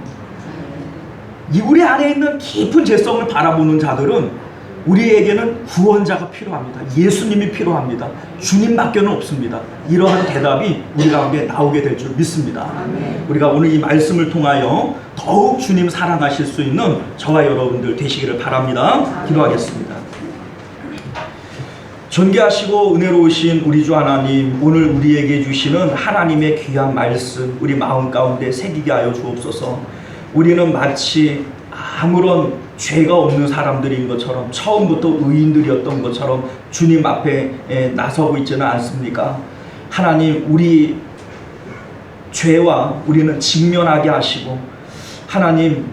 우리 안에 있는 깊은 죄성을 바라보는 자들은 우리에게는 구원자가 필요합니다. 예수님이 필요합니다. 주님밖에는 없습니다. 이러한 대답이 우리 가운데 나오게 될 줄 믿습니다. 우리가 오늘 이 말씀을 통하여 더욱 주님 사랑하실 수 있는 저와 여러분들 되시기를 바랍니다. 기도하겠습니다. 존귀하시고 은혜로우신 우리 주 하나님, 오늘 우리에게 주시는 하나님의 귀한 말씀 우리 마음 가운데 새기게 하여 주옵소서. 우리는 마치 아무런 죄가 없는 사람들인 것처럼, 처음부터 의인들이었던 것처럼 주님 앞에 나서고 있지는 않습니까? 하나님, 우리 죄와 우리는 직면하게 하시고, 하나님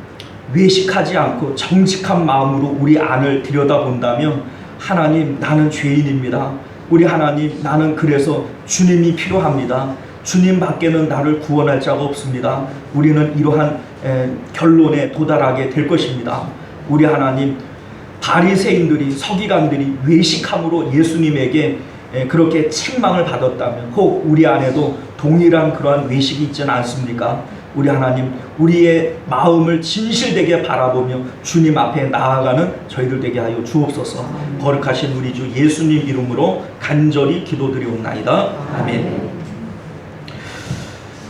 외식하지 않고 정직한 마음으로 우리 안을 들여다본다면, 하나님 나는 죄인입니다. 우리 하나님, 나는 그래서 주님이 필요합니다. 주님 밖에는 나를 구원할 자가 없습니다. 우리는 이러한 결론에 도달하게 될 것입니다. 우리 하나님, 바리새인들이 서기관들이 외식함으로 예수님에게 그렇게 책망을 받았다면 혹 우리 안에도 동일한 그러한 외식이 있지는 않습니까? 우리 하나님, 우리의 마음을 진실되게 바라보며 주님 앞에 나아가는 저희들 되게 하여 주옵소서. 거룩하신 우리 주 예수님 이름으로 간절히 기도드리옵나이다. 아멘.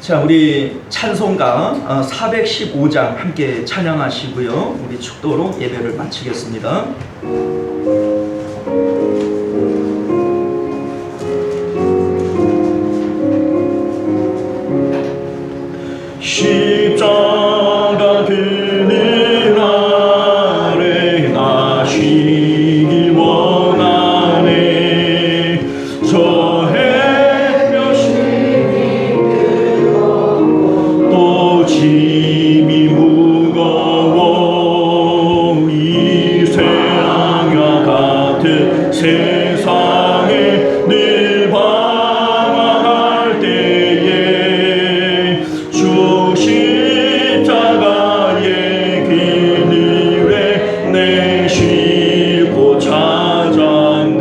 자, 우리 찬송가 415장 함께 찬양하시고요, 우리 축도로 예배를 마치겠습니다.
십자가 그늘 아래 나시길 원하네. 저 햇볕이 또 짐이 무거워 이 세상과 같은 세상에 늘 방황할 때에 주 십자가의 그늘에 내 싣고 찾았네.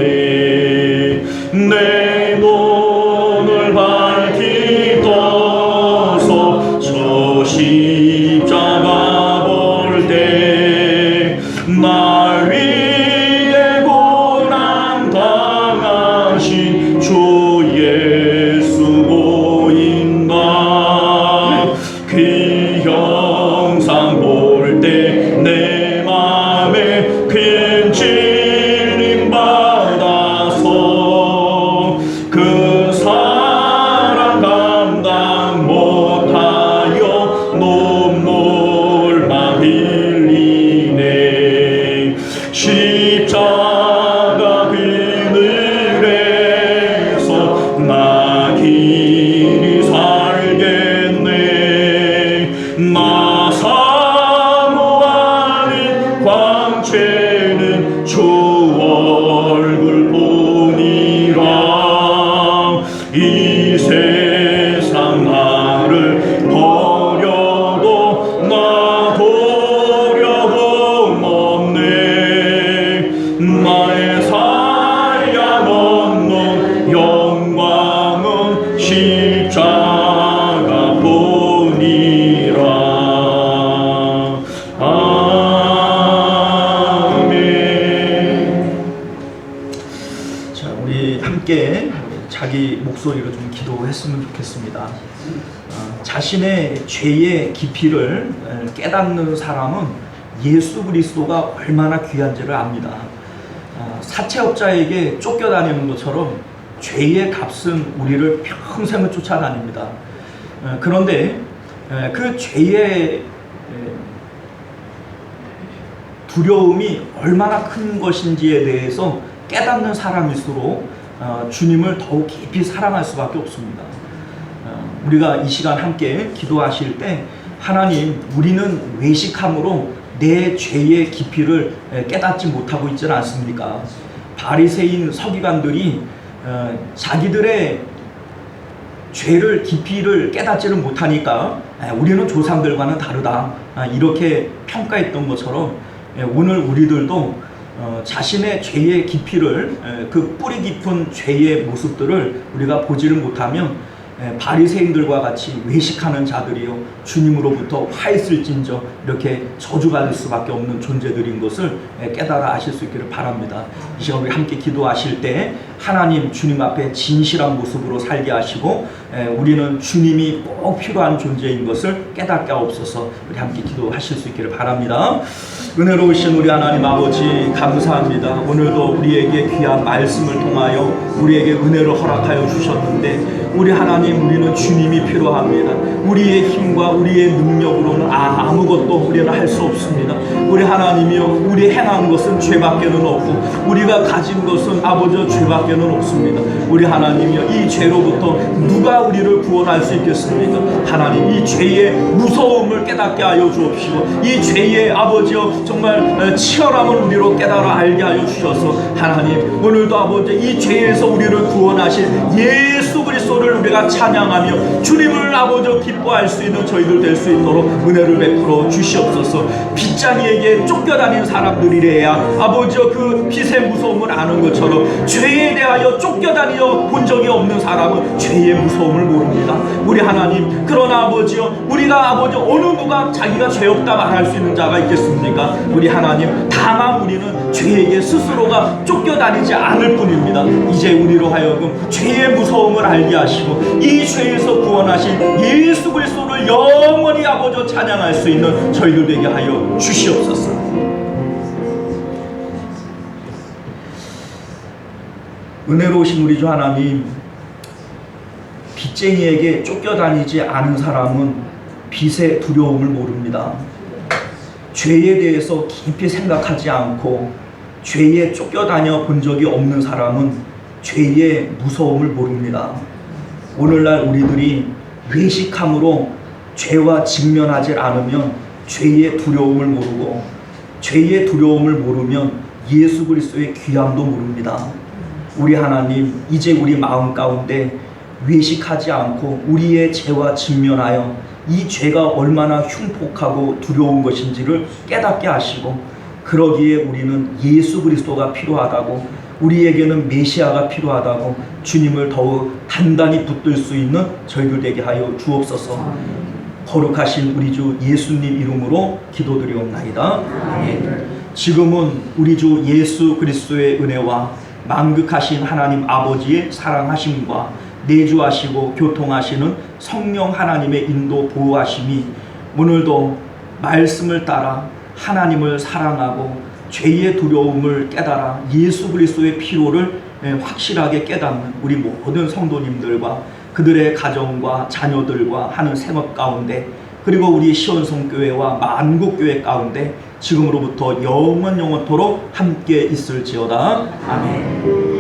내 눈을 밝히 떠서 저 십자가 볼 때 날 위해 고난 당하신 주 예수 보인다. 그 형상 볼 때 내 맘에 큰 찔림 받아서 그 사랑 감당 못하여 눈물만 흘리네. 십자가 그늘에서 나 길이 살겠네. 나 사모하는 광채는 주 얼굴 보니라. 이 세상 나를 버려도 나 도려움 없네. 나의 살야 없는 영광은 십자가 보니라. 아멘.
자, 우리 함께 자기 목소리로 좀 기도했으면 좋겠습니다. 자신의 죄의 깊이를 깨닫는 사람은 예수 그리스도가 얼마나 귀한지를 압니다. 사채업자에게 쫓겨다니는 것처럼 죄의 값은 우리를 평생을 쫓아다닙니다. 그런데 그 죄의 두려움이 얼마나 큰 것인지에 대해서 깨닫는 사람일수록 주님을 더욱 깊이 사랑할 수밖에 없습니다. 우리가 이 시간 함께 기도하실 때 하나님, 우리는 외식함으로 내 죄의 깊이를 깨닫지 못하고 있지는 않습니까? 바리새인 서기관들이 자기들의 죄를 깊이를 깨닫지를 못하니까 우리는 조상들과는 다르다, 이렇게 평가했던 것처럼 오늘 우리들도 자신의 죄의 깊이를, 그 뿌리 깊은 죄의 모습들을 우리가 보지를 못하면 바리새인들과 같이 외식하는 자들이요 주님으로부터 화했을진저 이렇게 저주받을 수밖에 없는 존재들인 것을 깨달아 아실 수 있기를 바랍니다. 이 시간 우리 함께 기도하실 때 하나님, 주님 앞에 진실한 모습으로 살게 하시고 우리는 주님이 꼭 필요한 존재인 것을 깨닫게 하옵소서. 우리 함께 기도하실 수 있기를 바랍니다. 은혜로우신 우리 하나님 아버지, 감사합니다. 오늘도 우리에게 귀한 말씀을 통하여 우리에게 은혜를 허락하여 주셨는데, 우리 하나님, 우리는 주님이 필요합니다. 우리의 힘과 우리의 능력으로는 아무것도 우리는 할 수 없습니다. 우리 하나님이여, 우리 행한 것은 죄밖에는 없고 우리가 가진 것은 아버지 죄밖에는 없습니다. 우리 하나님이여, 이 죄로부터 누가 우리를 구원할 수 있겠습니까? 하나님, 이 죄의 무서움을 깨닫게 하여 주옵시고, 이 죄의 아버지여 정말 치열함을 우리로 깨달아 알게 하여 주셔서 하나님, 오늘도 아버지 이 죄에서 우리를 구원하실 예수 그리스도를 우리
우리가 찬양하며 주님을 아버지 기뻐할 수 있는 저희들 될 수 있도록 은혜를 베풀어 주시옵소서. 빗장이에게 쫓겨다니는 사람들이래야 아버지 그 빛의 무서움을 아는 것처럼 죄에 대하여 쫓겨다니어 본 적이 없는 사람은 죄의 무서움을 모릅니다. 우리 하나님, 그러나 아버지여, 우리가 아버지 어느 누가 자기가 죄 없다 말할 수 있는 자가 있겠습니까? 우리 하나님, 다만 우리는 죄에게 스스로가 쫓겨다니지 않을 뿐입니다. 이제 우리로 하여금 죄의 무서움을 알게 하시고 이 죄에서 구원하신 예수 그리스도를 영원히 아버지 찬양할 수 있는 저희들 되게 하여 주시옵소서.
은혜로우신 우리 주 하나님, 빚쟁이에게 쫓겨다니지 않은 사람은 빚의 두려움을 모릅니다. 죄에 대해서 깊이 생각하지 않고 죄에 쫓겨다녀 본 적이 없는 사람은 죄의 무서움을 모릅니다. 오늘날 우리들이 외식함으로 죄와 직면하지 않으면 죄의 두려움을 모르고, 죄의 두려움을 모르면 예수 그리스도의 귀함도 모릅니다. 우리 하나님, 이제 우리 마음 가운데 외식하지 않고 우리의 죄와 직면하여 이 죄가 얼마나 흉폭하고 두려운 것인지를 깨닫게 하시고, 그러기에 우리는 예수 그리스도가 필요하다고, 우리에게는 메시아가 필요하다고 주님을 더욱 단단히 붙들 수 있는 저희들 되게 하여 주옵소서. 거룩하신 우리 주 예수님 이름으로 기도드리옵나이다. 아멘. 지금은 우리 주 예수 그리스도의 은혜와 만극하신 하나님 아버지의 사랑하심과 내주하시고 교통하시는 성령 하나님의 인도 보호하심이 오늘도 말씀을 따라 하나님을 사랑하고 죄의 두려움을 깨달아 예수 그리스도의 필요를 확실하게 깨닫는 우리 모든 성도님들과 그들의 가정과 자녀들과 하는 생업 가운데, 그리고 우리 시온성교회와 만국교회 가운데 지금으로부터 영원토록 함께 있을지어다. 아멘.